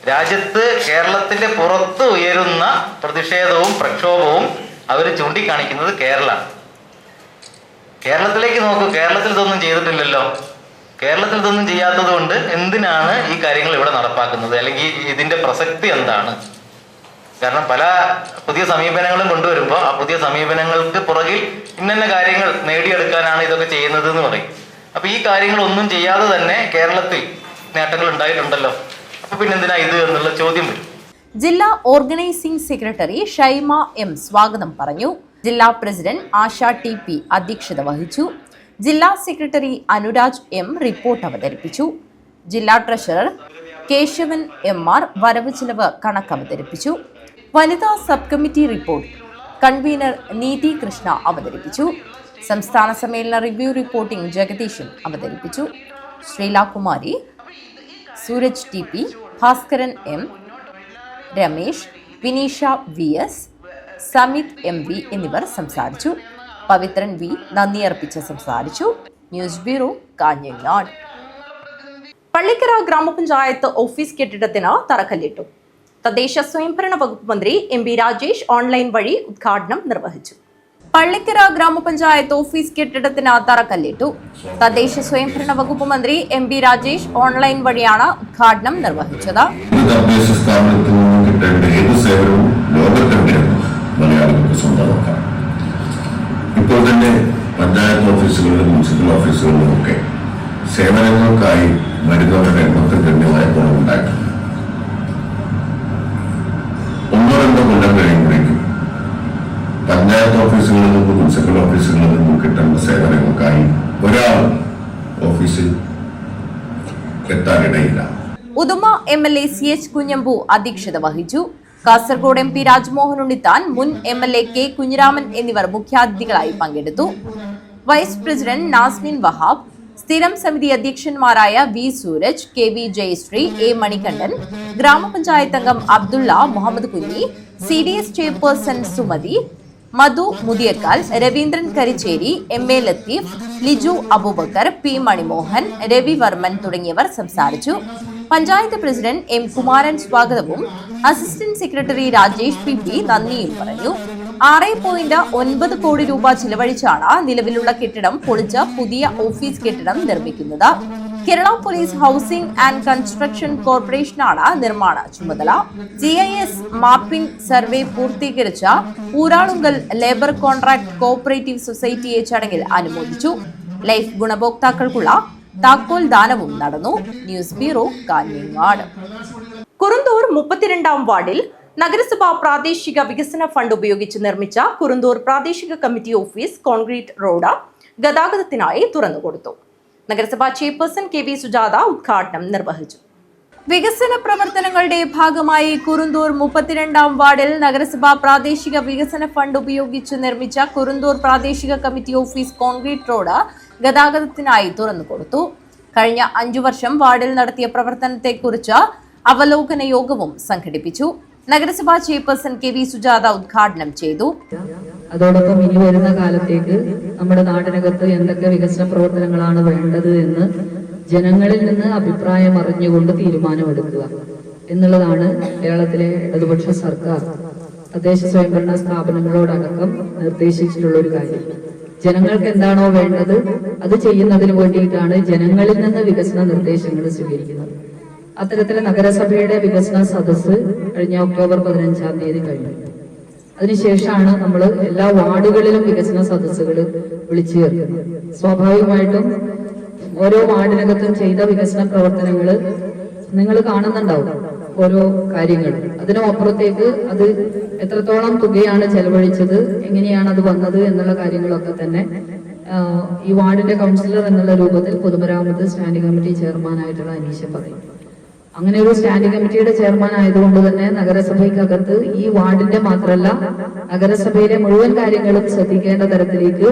രാജ്യത്ത് കേരളത്തിന്റെ പുറത്ത് ഉയരുന്ന പ്രതിഷേധവും പ്രക്ഷോഭവും അവർ ചൂണ്ടിക്കാണിക്കുന്നത് കേരളത്തിലേക്ക് നോക്കൂ. കേരളത്തിൽ ഇതൊന്നും ചെയ്തിട്ടില്ലല്ലോ. കേരളത്തിൽ ഇതൊന്നും ചെയ്യാത്തത് കൊണ്ട് എന്തിനാണ് ഈ കാര്യങ്ങൾ ഇവിടെ നടപ്പാക്കുന്നത്, അല്ലെങ്കിൽ ഇതിന്റെ പ്രസക്തി എന്താണ്? കാരണം പല പുതിയ സമീപനങ്ങളും കൊണ്ടുവരുമ്പോൾ ആ പുതിയ സമീപനങ്ങൾക്ക് പുറകിൽ ഇന്ന കാര്യങ്ങൾ നേടിയെടുക്കാനാണ് ഇതൊക്കെ ചെയ്യുന്നത് എന്ന് പറയും. അപ്പൊ ഈ കാര്യങ്ങളൊന്നും ചെയ്യാതെ തന്നെ കേരളത്തിൽ നേട്ടങ്ങൾ ഉണ്ടായിട്ടുണ്ടല്ലോ, അപ്പൊ പിന്നെന്തിനാ ഇത് എന്നുള്ള ചോദ്യം വരും. ജില്ലാ ഓർഗനൈസിംഗ് സെക്രട്ടറി ഷൈമ എം സ്വാഗതം പറഞ്ഞു. ജില്ലാ പ്രസിഡന്റ് ആശ TP അധ്യക്ഷത വഹിച്ചു. ജില്ലാ സെക്രട്ടറി അനുരാജ് M റിപ്പോർട്ട് അവതരിപ്പിച്ചു. ജില്ലാ ട്രഷറർ കേശവൻ MR വരവ് ചിലവ് കണക്ക് അവതരിപ്പിച്ചു. വനിതാ സബ് കമ്മിറ്റി റിപ്പോർട്ട് കൺവീനർ നീതി കൃഷ്ണ അവതരിപ്പിച്ചു. സംസ്ഥാന സമ്മേളന റിവ്യൂ റിപ്പോർട്ടിംഗ് ജഗദീശൻ അവതരിപ്പിച്ചു. ശ്രീലാകുമാരി, Sooraj TP, Bhaskaran M, Ramesh, Vineesha VS, Samit MV എന്നിവർ സംസാരിച്ചു. പവിത്രൻ V നന്ദി അർപ്പിച്ച് സംസാരിച്ചു. News bureau, Kanhangad. പള്ളിക്കര ഗ്രാമപഞ്ചായത്ത് ഓഫീസ് കെട്ടിടത്തിന് തറക്കല്ലിട്ടു. തദ്ദേശ സ്വയംഭരണ വകുപ്പ് മന്ത്രി MP രാജേഷ് ഓൺലൈൻ വഴി ഉദ്ഘാടനം നിർവഹിച്ചു. പള്ളിക്കര ഗ്രാമപഞ്ചായത്ത് ഓഫീസ് കെട്ടിടത്തിന് തറക്കല്ലിട്ടു. തദ്ദേശ സ്വയംഭരണ വകുപ്പ് മന്ത്രി MP രാജേഷ് ഓൺലൈൻ വഴിയാണ് ഉദ്ഘാടനം നിർവഹിച്ചത്. ഇപ്പോൾ തന്നെ പഞ്ചായത്ത് ഓഫീസുകളിലും മുനിസിപ്പൽ ഓഫീസുകളിലും ഒക്കെ സേവനങ്ങൾക്കായി വരുന്നവരുടെ എണ്ണത്തിൽ ഗണ്യമായ കുറവുണ്ടായിട്ടുണ്ട്. 1-2 കൊല്ലം കഴിയുമ്പോഴേക്കും പഞ്ചായത്ത് ഓഫീസുകളിൽ നിന്നും മുനിസിപ്പൽ ഓഫീസുകളിൽ നിന്നും കിട്ടേണ്ട സേവനങ്ങൾക്കായി ഒരാൾ ഓഫീസിൽ എത്താനിടയില്ല. ഉദുമ MLA CH കുഞ്ഞമ്പു അധ്യക്ഷത വഹിച്ചു. കാസർഗോഡ് MP രാജ്മോഹൻ ഉണ്ണിത്താൻ, മുൻ MLA K കുഞ്ഞിരാമൻ എന്നിവർ മുഖ്യാതിഥികളായി പങ്കെടുത്തു. വൈസ് പ്രസിഡന്റ് നാസ്മിൻ വഹാബ്, സ്ഥിരം സമിതി അധ്യക്ഷന്മാരായ V Sooraj, K V Jayasree, A Manikandan, ഗ്രാമപഞ്ചായത്ത് അംഗം Abdulla Muhammad Kunhi, CDS chairperson Sumathi, Madhu Muthiyakkal, Raveendran Karicheri, MA Latheef, Liju Aboobacker, P Manimohan, Ravi Varman തുടങ്ങിയവർ സംസാരിച്ചു. പഞ്ചായത്ത് പ്രസിഡന്റ് M കുമാരൻ സ്വാഗതവും അസിസ്റ്റന്റ് സെക്രട്ടറി രാജേഷ് PP നന്ദിയും പറഞ്ഞു. 6.9 കോടി രൂപ ചിലവഴിച്ചാണ് നിലവിലുള്ള കെട്ടിടം പൊളിച്ച് പുതിയ ഓഫീസ് കെട്ടിടം നിർമ്മിക്കുന്നത്. Kerala police housing and construction കോർപ്പറേഷനാണ് നിർമ്മാണ ചുമതല. GIS മാപ്പിംഗ് സർവേ പൂർത്തീകരിച്ച ഊരാളുങ്കൽ ലേബർ കോൺട്രാക്ട് കോഓപ്പറേറ്റീവ് സൊസൈറ്റിയെ ചടങ്ങിൽ അനുമോദിച്ചു. ലൈഫ് ഗുണഭോക്താക്കൾക്കുള്ള താക്കോൽ ദാനവും നടന്നു. News bureau, Kanhangad. കുറുന്തൂർ 32-ാം വാർഡിൽ നഗരസഭാ പ്രാദേശിക വികസന ഫണ്ട് ഉപയോഗിച്ച് നിർമ്മിച്ച കുറുന്തൂർ പ്രാദേശിക കമ്മിറ്റി ഓഫീസ് കോൺക്രീറ്റ് റോഡ് ഗതാഗതത്തിനായി തുറന്നുകൊടുത്തു. നഗരസഭാ ചെയർപേഴ്സൺ KV സുജാത ഉദ്ഘാടനം നിർവഹിച്ചു. വികസന പ്രവർത്തനങ്ങളുടെ ഭാഗമായി കുറുന്തൂർ 32-ാം വാർഡിൽ നഗരസഭാ പ്രാദേശിക വികസന ഫണ്ട് ഉപയോഗിച്ച് നിർമ്മിച്ച കുറുന്തൂർ പ്രാദേശിക കമ്മിറ്റി ഓഫീസ് കോൺക്രീറ്റ് റോഡ് ഗതാഗതത്തിനായി തുറന്നുകൊടുത്തു. കഴിഞ്ഞ 5 വർഷം വാർഡിൽ നടത്തിയ പ്രവർത്തനത്തെക്കുറിച്ച് അവലോകന യോഗവും സംഘടിപ്പിച്ചു. നഗരസഭാ ചെയർപേഴ്സൺ KV സുജാത ഉദ്ഘാടനം ചെയ്തു. അതോടൊപ്പം ഇനി വരുന്ന കാലത്തേക്ക് നമ്മുടെ നാടിനകത്ത് എന്തൊക്കെ വികസന പ്രവർത്തനങ്ങളാണ് വേണ്ടത് എന്ന് ജനങ്ങളിൽ നിന്ന് അഭിപ്രായം അറിഞ്ഞുകൊണ്ട് തീരുമാനമെടുക്കുക എന്നുള്ളതാണ് കേരളത്തിലെ ഇടതുപക്ഷ സർക്കാർ തദ്ദേശ സ്വയംഭരണ സ്ഥാപനങ്ങളോടടക്കം നിർദ്ദേശിച്ചിട്ടുള്ള ഒരു കാര്യം. ജനങ്ങൾക്ക് എന്താണോ വേണ്ടത് അത് ചെയ്യുന്നതിന് വേണ്ടിയിട്ടാണ് ജനങ്ങളിൽ നിന്ന് വികസന നിർദ്ദേശങ്ങൾ സ്വീകരിക്കുന്നത്. അത്തരത്തിലെ നഗരസഭയുടെ വികസന സദസ്സ് കഴിഞ്ഞ ഒക്ടോബർ 15-ാം തീയതി കഴിഞ്ഞു. അതിനുശേഷമാണ് നമ്മൾ എല്ലാ വാർഡുകളിലും വികസന സദസ്സുകൾ വിളിച്ചു ചേർക്കുന്നത്. സ്വാഭാവികമായിട്ടും ഓരോ വാർഡിനകത്തും ചെയ്ത വികസന പ്രവർത്തനങ്ങൾ നിങ്ങൾ കാണുന്നുണ്ടാവും, ഓരോ കാര്യങ്ങൾ. അതിനും അപ്പുറത്തേക്ക് അത് എത്രത്തോളം തുകയാണ് ചെലവഴിച്ചത്, എങ്ങനെയാണ് അത് വന്നത് എന്നുള്ള കാര്യങ്ങളൊക്കെ തന്നെ ഈ വാർഡിന്റെ കൗൺസിലർ എന്നുള്ള രൂപത്തിൽ പൊതുമരാമത്ത് സ്റ്റാൻഡിംഗ് കമ്മിറ്റി ചെയർമാനായിട്ടുള്ള അനീഷ പറയും. അങ്ങനെ ഒരു സ്റ്റാൻഡിംഗ് കമ്മിറ്റിയുടെ ചെയർമാൻ ആയതുകൊണ്ട് തന്നെ നഗരസഭയ്ക്കകത്ത് ഈ വാർഡിന്റെ മാത്രമല്ല നഗരസഭയിലെ മുഴുവൻ കാര്യങ്ങളും ശ്രദ്ധിക്കേണ്ട തരത്തിലേക്ക്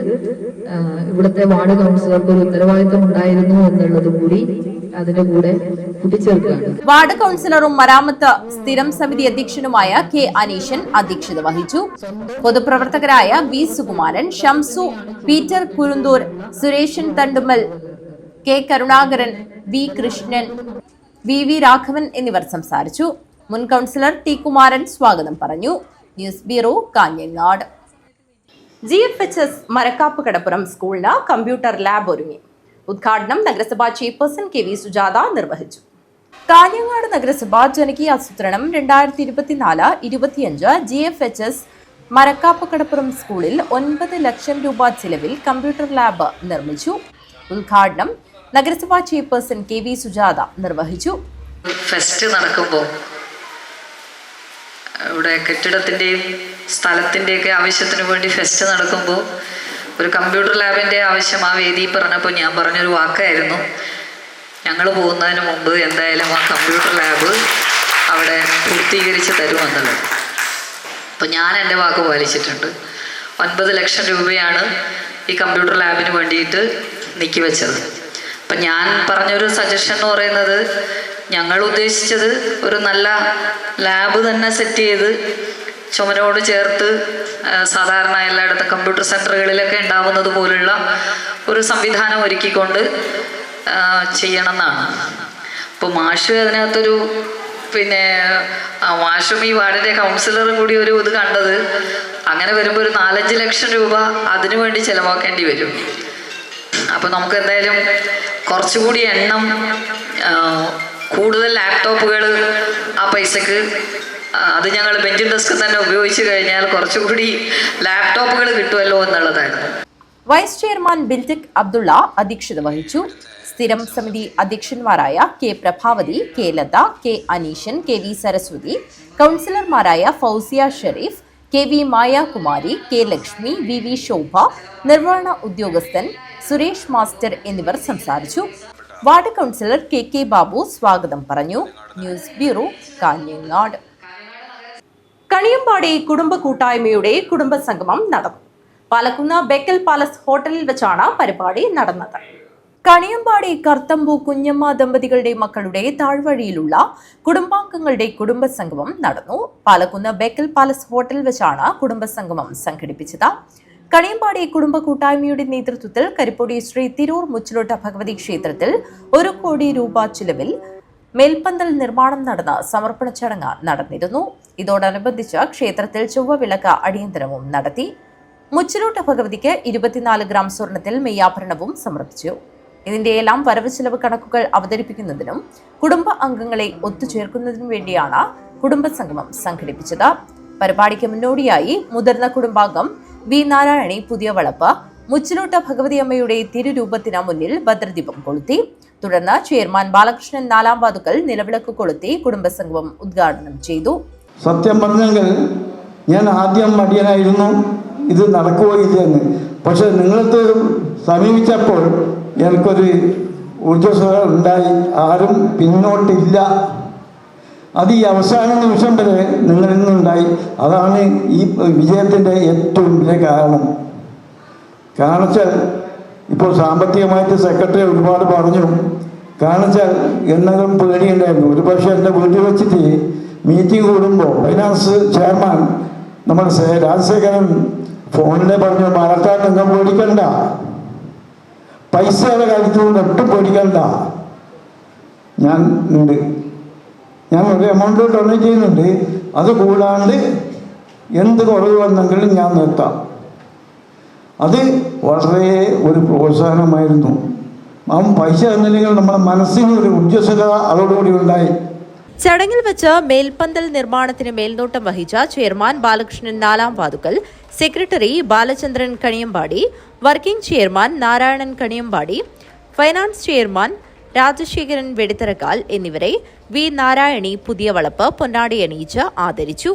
ഇവിടുത്തെ വാർഡ് കൗൺസിലർക്ക് ഒരു ഉത്തരവാദിത്വം ഉണ്ടായിരുന്നു എന്നുള്ളത് കൂടി അതിന്റെ കൂടെ കൂട്ടിച്ചേർക്കുകയാണ്. വാർഡ് കൗൺസിലറും മരാമത്ത് സ്ഥിരം സമിതി അധ്യക്ഷനുമായ K അനീഷൻ അധ്യക്ഷത വഹിച്ചു. പൊതുപ്രവർത്തകരായ V Sukumaran, Shamsu, Peter Kurunthur, Sureshan Thandumal, K Karunakaran, V Krishnan, VV Raghavan എന്നിവർ സംസാരിച്ചു. മുൻ കൗൺസിലർ T കുമാരൻ സ്വാഗതം പറഞ്ഞു. News bureau, Kanhangad. GFHS Marakkap Kadappuram സ്കൂളിന് കമ്പ്യൂട്ടർ ലാബ് ഒരുങ്ങി. ഉദ്ഘാടനം നഗരസഭാ ചെയർപേഴ്സൺ KV സുജാത നിർവഹിച്ചു. കാഞ്ഞങ്ങാട് നഗരസഭ ജനകീയ ആസൂത്രണം 2024-25 GFHS മരക്കാപ്പ് കടപ്പുറം സ്കൂളിൽ 9 ലക്ഷം രൂപ ചിലവിൽ കമ്പ്യൂട്ടർ ലാബ് നിർമ്മിച്ചു. ഉദ്ഘാടനം നഗരസഭാ ചെയർപേഴ്സൺ KV സുജാത നിർവഹിച്ചു. ഫെസ്റ്റ് നടക്കുമ്പോൾ ഇവിടെ കെട്ടിടത്തിന്റെയും സ്ഥലത്തിന്റെയൊക്കെ ആവശ്യത്തിന് വേണ്ടി ഫെസ്റ്റ് നടക്കുമ്പോൾ ഒരു കമ്പ്യൂട്ടർ ലാബിന്റെ ആവശ്യം ആ വേദി പറഞ്ഞപ്പോൾ ഞാൻ പറഞ്ഞൊരു വാക്കായിരുന്നു, ഞങ്ങൾ പോകുന്നതിന് മുമ്പ് എന്തായാലും ആ കമ്പ്യൂട്ടർ ലാബ് അവിടെ പൂർത്തീകരിച്ച് തരുമെന്നുള്ളത്. അപ്പോൾ ഞാൻ എൻ്റെ വാക്ക് പാലിച്ചിട്ടുണ്ട്. 9 ലക്ഷം രൂപയാണ് ഈ കമ്പ്യൂട്ടർ ലാബിന് വേണ്ടിയിട്ട് നീക്കി വെച്ചത്. അപ്പം ഞാൻ പറഞ്ഞൊരു സജഷൻ എന്ന് പറയുന്നത്, ഞങ്ങൾ ഉദ്ദേശിച്ചത് ഒരു നല്ല ലാബ് തന്നെ സെറ്റ് ചെയ്ത് ചുമരോട് ചേർത്ത് സാധാരണ എല്ലായിടത്തും കമ്പ്യൂട്ടർ സെൻ്ററുകളിലൊക്കെ ഉണ്ടാവുന്നത് പോലുള്ള ഒരു സംവിധാനം ഒരുക്കിക്കൊണ്ട് ചെയ്യണം എന്നാണ്. അപ്പോൾ മാഷ് അതിനകത്തൊരു മാഷും ഈ വാർഡിൻ്റെ കൗൺസിലറും കൂടി ഒരു ഇത് കണ്ടത്, അങ്ങനെ വരുമ്പോൾ ഒരു 4-5 ലക്ഷം രൂപ അതിനു വേണ്ടി ചിലവാക്കേണ്ടി വരും. അപ്പോൾ നമുക്ക് എന്തായാലും കുറച്ചുകൂടി എണ്ണം കൂടുതൽ ലാപ്ടോപ്പുകൾ ആ പൈസക്ക് അത് ഞങ്ങൾ ബെഞ്ചിൻ ഡെസ്ക് തന്നെ ഉപയോഗിച്ച് കഴിഞ്ഞാൽ കുറച്ചുകൂടി ലാപ്ടോപ്പുകൾ കിട്ടുമല്ലോ എന്നുള്ളതായിരുന്നു. വൈസ് ചെയർമാൻ ബിൽറ്റിക് അബ്ദുള്ള അധ്യക്ഷത വഹിച്ചു. സ്ഥിരം സമിതി അധ്യക്ഷന്മാരായ K Prabhavati, K Latha, K Aneeshan, KV Saraswati, കൗൺസിലർമാരായ Fousiya Sharif, KV Mayakumari, K Lakshmi, VV ശോഭ, നിർവഹണ ഉദ്യോഗസ്ഥൻ സുരേഷ് മാസ്റ്റർ എന്നിവർ സംസാരിച്ചു. വാർഡ് കൗൺസിലർ KK ബാബു സ്വാഗതം പറഞ്ഞു. News bureau, Kanhangad. കണിയമ്പാടി കുടുംബ കൂട്ടായ്മയുടെ കുടുംബസംഗമം നടന്നു. പാലക്കുന്ന് ബേക്കൽ പാലസ് ഹോട്ടലിൽ വെച്ചാണ് പരിപാടി നടന്നത്. കണിയമ്പാടി കർത്തമ്പു കുഞ്ഞമ്മ ദമ്പതികളുടെ മക്കളുടെ താഴ്വഴിയിലുള്ള കുടുംബാംഗങ്ങളുടെ കുടുംബസംഗമം നടന്നു. പാലക്കുന്ന് ബേക്കൽ പാലസ് ഹോട്ടൽ വെച്ചാണ് കുടുംബസംഗമം സംഘടിപ്പിച്ചത്. കണിയമ്പാടി കുടുംബ കൂട്ടായ്മയുടെ നേതൃത്വത്തിൽ കരിപ്പൊടി ശ്രീ തിരൂർ മുച്ചിലോട്ട ഭഗവതി ക്ഷേത്രത്തിൽ 1 കോടി രൂപ ചിലവിൽ മേൽപ്പന്തൽ നിർമ്മാണം നടന്ന സമർപ്പണ ചടങ്ങ് നടന്നിരുന്നു. ഇതോടനുബന്ധിച്ച് ക്ഷേത്രത്തിൽ ചൊവ്വവിളക്ക് അടിയന്തരവും നടത്തി. മുച്ചിലോട്ട ഭഗവതിക്ക് 24 ഗ്രാം സ്വർണത്തിൽ മെയ്യാഭരണവും സമർപ്പിച്ചു. ഇതിന്റെയെല്ലാം വരവ് ചെലവ് കണക്കുകൾ അവതരിപ്പിക്കുന്നതിനും കുടുംബ അംഗങ്ങളെ ഒത്തുചേർക്കുന്നതിനും വേണ്ടിയാണ് കുടുംബസംഗമം സംഘടിപ്പിച്ചത്. പരിപാടിക്ക് മുന്നോടിയായി മുതിർന്ന കുടുംബാംഗം വി നാരായണി പുതിയ വളപ്പ് മുച്ചിലോട്ട ഭഗവതി അമ്മയുടെ തിരുരൂപത്തിന് മുന്നിൽ ഭദ്രദീപം കൊളുത്തി. തുടർന്ന് ചെയർമാൻ ബാലകൃഷ്ണൻ 4-ാം വാതുക്കൽ നിലവിളക്ക് കൊളുത്തി കുടുംബസംഗമം ഉദ്ഘാടനം ചെയ്തു. സത്യം പറഞ്ഞെങ്കിൽ ഞാൻ ആദ്യം മടിയനായിരുന്നു, ഇത് നടക്കുകയോ ഇല്ലെന്ന്. പക്ഷെ നിങ്ങൾക്ക് സമീപിച്ചപ്പോൾ എനിക്കൊരു ഊർജ്ജസ്വത ഉണ്ടായി. ആരും പിന്നോട്ടില്ല. അത് ഈ അവസാന നിമിഷം വരെ നിങ്ങളിൽ നിന്നുണ്ടായി. അതാണ് ഈ വിജയത്തിൻ്റെ ഏറ്റവും വലിയ കാരണം. കാണിച്ചാൽ ഇപ്പോൾ സാമ്പത്തികമായിട്ട് സെക്രട്ടറി ഒരുപാട് പറഞ്ഞു. കാണിച്ചാൽ എന്നതും പേടിയുണ്ടായിരുന്നു. ഒരു പക്ഷേ എൻ്റെ വീട്ടിൽ വെച്ചിട്ട് മീറ്റിംഗ് കൂടുമ്പോൾ ഫൈനാൻസ് ചെയർമാൻ നമ്മുടെ രാജശേഖരൻ ഫോണിൽ പറഞ്ഞു, പാലക്കാട് നിങ്ങൾ പേടിക്കണ്ട, പൈസയുടെ കാര്യത്തിൽ ഒട്ടും പേടിക്കണ്ട, ഞാൻ ഉണ്ട്, ഞാൻ ഒരു എമൗണ്ട് ഡൊണേറ്റ് ചെയ്യുന്നുണ്ട്, അത് കൂടാണ്ട് എന്ത് കുറവ് വന്നെങ്കിലും ഞാൻ നിർത്താം. അത് വളരെ ഒരു പ്രോത്സാഹനമായിരുന്നു. പൈസ തന്നില്ലെങ്കിൽ നമ്മുടെ മനസ്സിന് ഒരു ഉജ്ജ്വലത അതോടുകൂടി ഉണ്ടായി. ചടങ്ങിൽ വെച്ച് മേൽപ്പന്തൽ നിർമ്മാണത്തിന് മേൽനോട്ടം വഹിച്ച ചെയർമാൻ ബാലകൃഷ്ണൻ 4-ാം Vathukkal, secretary Balachandran Kaniyambadi, working chairman Narayanan Kaniyambadi, finance chairman Rajasekharan Veditharakkal എന്നിവരെ വി നാരായണി പുതിയ വളപ്പ് പൊന്നാടി അണിയിച്ച് ആദരിച്ചു.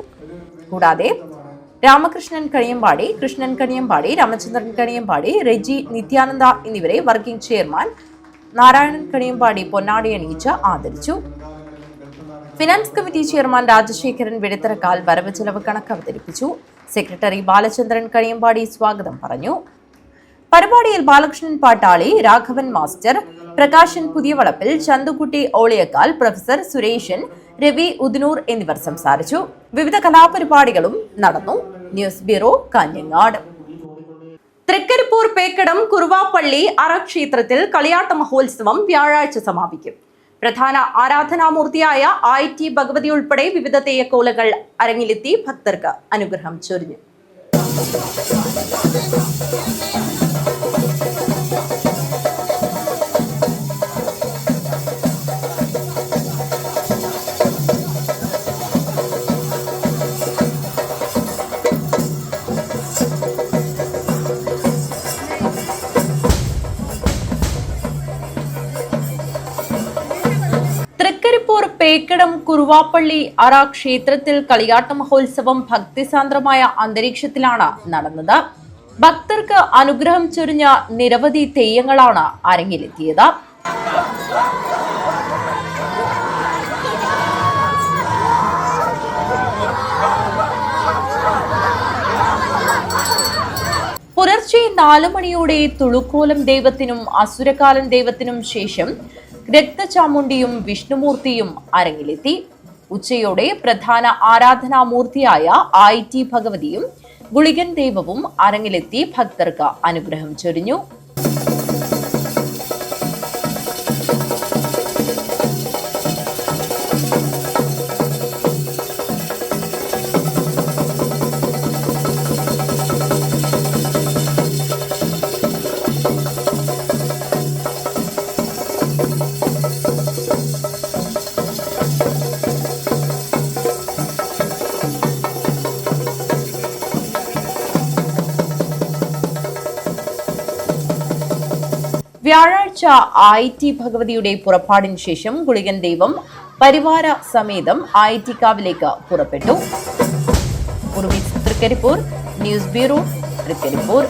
കൂടാതെ രാമകൃഷ്ണൻ കണിയമ്പാടി, കൃഷ്ണൻ കണിയമ്പാടി, രാമചന്ദ്രൻ കണിയമ്പാടി, റെജി നിത്യാനന്ദ എന്നിവരെ വർക്കിംഗ് ചെയർമാൻ നാരായണൻ കണിയമ്പാടി പൊന്നാടി അണിയിച്ച് ആദരിച്ചു. ഫിനാൻസ് കമ്മിറ്റി ചെയർമാൻ രാജശേഖരൻ വെടിത്തറക്കാൽ വരവ് ചെലവ് കണക്ക് അവതരിപ്പിച്ചു. സെക്രട്ടറി ബാലചന്ദ്രൻ കണിയമ്പാടി സ്വാഗതം പറഞ്ഞു. പരിപാടിയിൽ ബാലകൃഷ്ണൻ പാട്ടാളി, രാഘവൻ മാസ്റ്റർ, പ്രകാശൻ പുതിയവളപ്പിൽ, ചന്തുകുട്ടി ഓളിയക്കാൽ, പ്രൊഫസർ സുരേഷൻ, രവി ഉദ്നൂർ എന്നിവർ സംസാരിച്ചു. വിവിധ കലാപരിപാടികളും നടന്നു. News bureau, Kanhangad. തൃക്കരിപ്പൂർ പേക്കടം കുറുവാപ്പള്ളി അറക്ഷേത്രത്തിൽ കളിയാട്ട മഹോത്സവം വ്യാഴാഴ്ച സമാപിക്കും. പ്രധാന ആരാധനാമൂർത്തിയായ IT ഭഗവതി ഉൾപ്പെടെ വിവിധ തെയ്യക്കോലകൾ അരങ്ങിലെത്തി ഭക്തർക്ക് അനുഗ്രഹം ചൊരിഞ്ഞു. തൃക്കരിപ്പൂർ പേക്കടം കുറുവാപ്പള്ളി അറ ക്ഷേത്രത്തിൽ കളിയാട്ട മഹോത്സവം ഭക്തിസാന്ദ്രമായ അന്തരീക്ഷത്തിലാണ് നടന്നത്. ഭക്തർക്ക് അനുഗ്രഹം ചൊരിഞ്ഞ നിരവധി തെയ്യങ്ങളാണ് അരങ്ങിലെത്തിയത്. പുലർച്ചെ 4 മണിയോടെ തുളുക്കോലം ദൈവത്തിനും അസുരകാലൻ ദൈവത്തിനും ശേഷം രക്തചാമുണ്ടിയും വിഷ്ണുമൂർത്തിയും അരങ്ങിലെത്തി. ഉച്ചയോടെ പ്രധാന ആരാധനാമൂർത്തിയായ IT ഭഗവതിയും ഗുളികൻ ദൈവവും അരങ്ങിലെത്തി ഭക്തർക്ക് അനുഗ്രഹം ചൊരിഞ്ഞു. വ്യാഴാഴ്ച IT ഭഗവതിയുടെ പുറപ്പാടിന് ശേഷം ഗുളികൻ ദൈവം പരിവാര സമേതം IT കാവിലേക്ക് പുറപ്പെട്ടു. Trikaripur, news bureau, Trikaripur.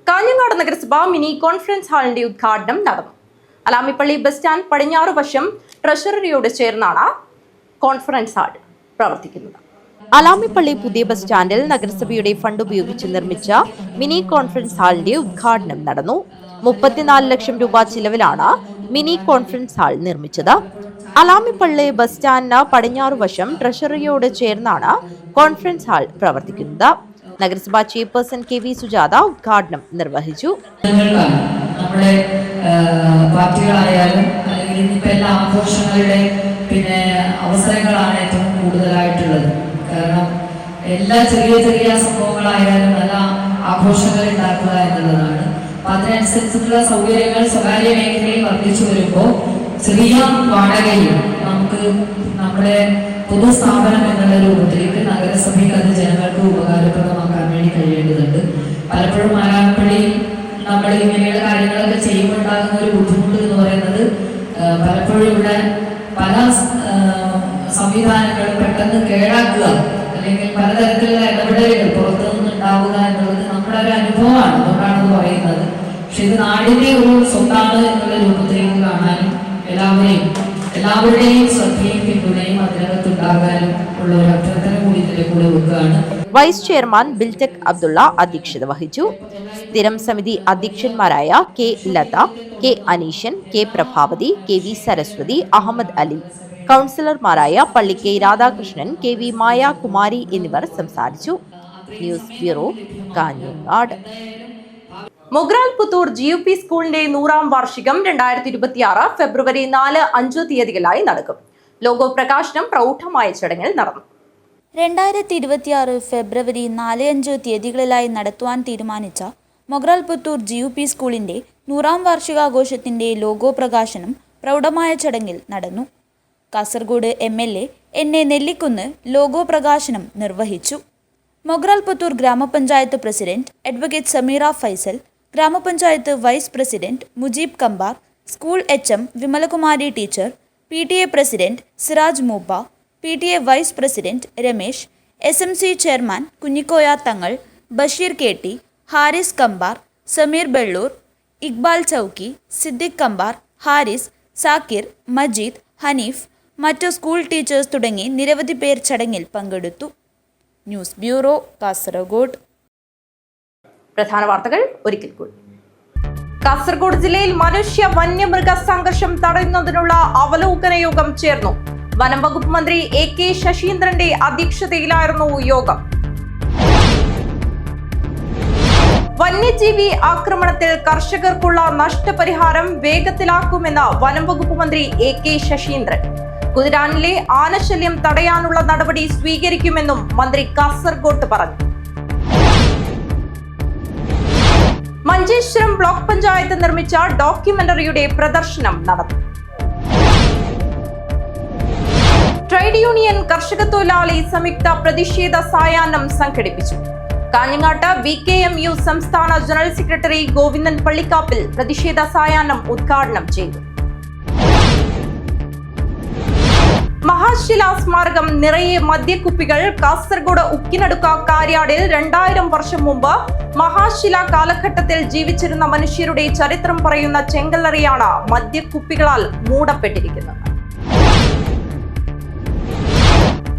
കാഞ്ഞങ്ങാട് നഗരസഭ മിനി കോൺഫറൻസ് ഹാളിന്റെ ഉദ്ഘാടനം നടന്നു. അലാമിപ്പള്ളി ബസ് സ്റ്റാൻഡ് പടിഞ്ഞാറ് വശം ട്രഷറിയോട് ചേർന്നാണ് കോൺഫറൻസ് ഹാൾ പ്രവർത്തിക്കുന്നത്. അലാമിപ്പള്ളി പുതിയ ബസ് സ്റ്റാൻഡിൽ നഗരസഭയുടെ ഫണ്ട് ഉപയോഗിച്ച് നിർമ്മിച്ച മിനി കോൺഫറൻസ് ഹാളിന്റെ ഉദ്ഘാടനം നടന്നു. 34 ലക്ഷം രൂപ ചിലവിലാണ് മിനി കോൺഫറൻസ് ഹാൾ നിർമ്മിച്ചത്. അലാമിപ്പള്ളി ബസ് സ്റ്റാൻഡിന് പടിഞ്ഞാറുവശം ട്രഷറിയോട് ചേർന്നാണ് കോൺഫറൻസ് ഹാൾ പ്രവർത്തിക്കുന്നത്. നഗരസഭാ ചെയർപേഴ്സൺ KV സുജാത ഉദ്ഘാടനം നിർവഹിച്ചു. നമ്മുടെ പാർട്ടികളായാലും അല്ലെങ്കിൽ ഇന്നിപ്പോൾ എല്ലാ ആഘോഷങ്ങളുടെ അവസരങ്ങളാണ് ഏറ്റവും കൂടുതലായിട്ടുള്ളത്. കാരണം എല്ലാ ചെറിയ ചെറിയ സംഭവങ്ങളായാലും നല്ല ആഘോഷങ്ങൾ ഉണ്ടാക്കുക എന്നുള്ളതാണ്. അപ്പം അതിനനുസരിച്ചുള്ള സൗകര്യങ്ങൾ സ്വകാര്യ മേഖലയിൽ വർദ്ധിച്ചു വരുമ്പോൾ ചെറിയ വാടകയിൽ നമുക്ക് നമ്മുടെ പൊതുസ്ഥാപനം എന്നുള്ള രൂപത്തിലേക്ക് നഗരസഭയ്ക്ക് അത് ജനങ്ങൾക്ക് ഉപകാരപ്രദമാക്കാൻ വേണ്ടി കഴിയേണ്ടതുണ്ട്. പലപ്പോഴും ആലാപ്പള്ളിയിൽ നമ്മൾ ഇങ്ങനെയുള്ള കാര്യങ്ങളൊക്കെ ചെയ്യുമ്പോൾ ഉണ്ടാകുന്ന ഒരു ബുദ്ധിമുട്ട് എന്ന് പറയുന്നത് പലപ്പോഴും ഇവിടെ പല സംവിധാനങ്ങളും പെട്ടെന്ന് കേടാക്കുക അല്ലെങ്കിൽ പലതരത്തിലുള്ള ഇടപെടലുകൾ പുറത്തു നിന്നുണ്ടാവുക എന്നുള്ളത് നമ്മുടെ ഒരു അനുഭവമാണ്. അതുകൊണ്ടാണ് പറയുന്നത്. പക്ഷെ ഇത് നാടിന്റെ ഒരു സ്വത്താണ് എന്നുള്ള രൂപത്തിലേക്ക് കാണാനും എല്ലാവരുടെയും ശ്രദ്ധയും പിന്തുണയും അതിനകത്തുണ്ടാകാനും ഉള്ള ഒരു അഭ്യർത്ഥന കൂടി ഇതിന്റെ കൂടെ വെക്കുകയാണ്. വൈസ് ചെയർമാൻ ബിൽടെക് അബ്ദുള്ള അധ്യക്ഷത വഹിച്ചു. സ്ഥിരം സമിതി അധ്യക്ഷന്മാരായ K. Latha, K. Aneeshan, K. Prabhavati, KV Saraswati, Ahmed Ali, കൗൺസിലർമാരായ പള്ളി K. രാധാകൃഷ്ണൻ, KV മായ കുമാരി എന്നിവർ സംസാരിച്ചു. News bureau, Kanhangad. Mogral Puthur GUP സ്കൂളിന്റെ 100ാം വാർഷികം 2026 ഫെബ്രുവരി 4-5 തീയതികളായി നടക്കും. ലോഗോ പ്രകാശനം പ്രൗഢമായ ചടങ്ങിൽ നടന്നു. 2026 ഫെബ്രുവരി 4-5 തീയതികളിലായി നടത്തുവാൻ തീരുമാനിച്ച മൊഗ്രാൽ പുത്തൂർ GUP സ്കൂളിന്റെ 100ാം വാർഷികാഘോഷത്തിന്റെ ലോഗോ പ്രകാശനം പ്രൗഢമായ ചടങ്ങിൽ നടന്നു. Kasaragod MLA NA Nellikkunnu logo പ്രകാശനം നിർവഹിച്ചു. മൊഗ്രാൽ പുത്തൂർ ഗ്രാമപഞ്ചായത്ത് പ്രസിഡന്റ് അഡ്വക്കേറ്റ് സമീറ ഫൈസൽ, ഗ്രാമപഞ്ചായത്ത് vice president Mujeeb Kambar, school HM Vimalakumari teacher, PTA president Siraj Mooppa, PTA vice president Ramesh, SMC chairman Kunhikoya Thangal, Basheer KT, Haris കമ്പാർ, സമീർ ബെള്ളൂർ, ഇക്ബാൽ ചൗക്കി, സിദ്ദിഖ് കമ്പാർ, ഹാരിസ്, സാക്കിർ, മജീദ്, ഹനീഫ്, മറ്റു സ്കൂൾ ടീച്ചേഴ്സ് തുടങ്ങി നിരവധി പേർ ചടങ്ങിൽ പങ്കെടുത്തു. News bureau, Kasaragod. പ്രധാന വാർത്തകൾ ഒരിക്കൽ കൂടി. കാസർഗോഡ് ജില്ലയിൽ മനുഷ്യ വന്യമൃഗ സംഘർഷം തടയുന്നതിനുള്ള അവലോകന യോഗം ചേർന്നു. വനം വകുപ്പ് മന്ത്രി AK ശശീന്ദ്രന്റെ അധ്യക്ഷതയിലായിരുന്നു യോഗം. വന്യജീവി ആക്രമണത്തിൽ കർഷകർക്കുള്ള നഷ്ടപരിഹാരം വേഗത്തിലാക്കുമെന്ന് വനം വകുപ്പ് മന്ത്രി AK ശശീന്ദ്രൻ. കുതിരാനിലെ ആനശല്യം തടയാനുള്ള നടപടി സ്വീകരിക്കുമെന്നും മന്ത്രി കാസർഗോഡ് പറഞ്ഞു. മഞ്ചേശ്വരം ബ്ലോക്ക് പഞ്ചായത്ത് നിർമ്മിച്ച ഡോക്യുമെന്ററിയുടെ പ്രദർശനം നടന്നു. ട്രേഡ് യൂണിയൻ കർഷക തൊഴിലാളി സംയുക്ത പ്രതിഷേധ സായാഹ്നം സംഘടിപ്പിച്ചു. കാഞ്ഞങ്ങാട്ട് VKMU സംസ്ഥാന ജനറൽ സെക്രട്ടറി ഗോവിന്ദൻ പള്ളിക്കാപ്പിൽ പ്രതിഷേധ സായാഹ്നം ഉദ്ഘാടനം ചെയ്തു. മഹാശിലാ സ്മാരകം നിറയെ മദ്യക്കുപ്പികൾ. കാസർഗോഡ് ഉക്കിനടുക്ക കാര്യാടിൽ 2000 വർഷം മുമ്പ് മഹാശില കാലഘട്ടത്തിൽ ജീവിച്ചിരുന്ന മനുഷ്യരുടെ ചരിത്രം പറയുന്ന ചെങ്കല്ലറിയാണ് മദ്യക്കുപ്പികളാൽ മൂടപ്പെട്ടിരിക്കുന്നത്.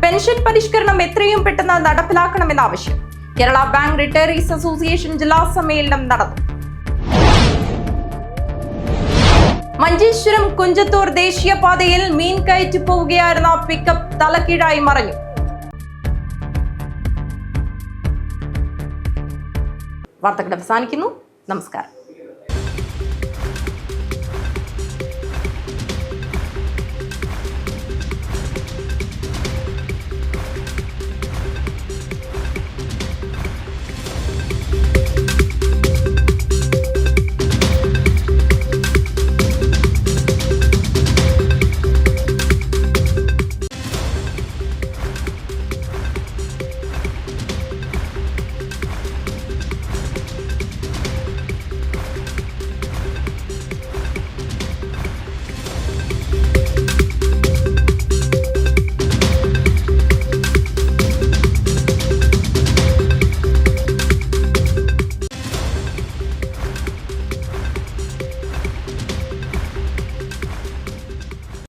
പെൻഷൻ പരിഷ്കരണം എത്രയും പെട്ടെന്ന് നടപ്പിലാക്കണമെന്ന ആവശ്യം. കേരള ബാങ്ക് റിട്ടയറീസ് അസോസിയേഷൻ ജില്ലാ സമ്മേളനം നടന്നു. മഞ്ചേശ്വരം കുഞ്ചത്തൂർ ദേശീയപാതയിൽ മീൻ കയറ്റി പോവുകയായിരുന്ന പിക്കപ്പ് തലക്കീഴായി മറിഞ്ഞു. വാർത്തകൾ അവസാനിക്കുന്നു. നമസ്കാരം.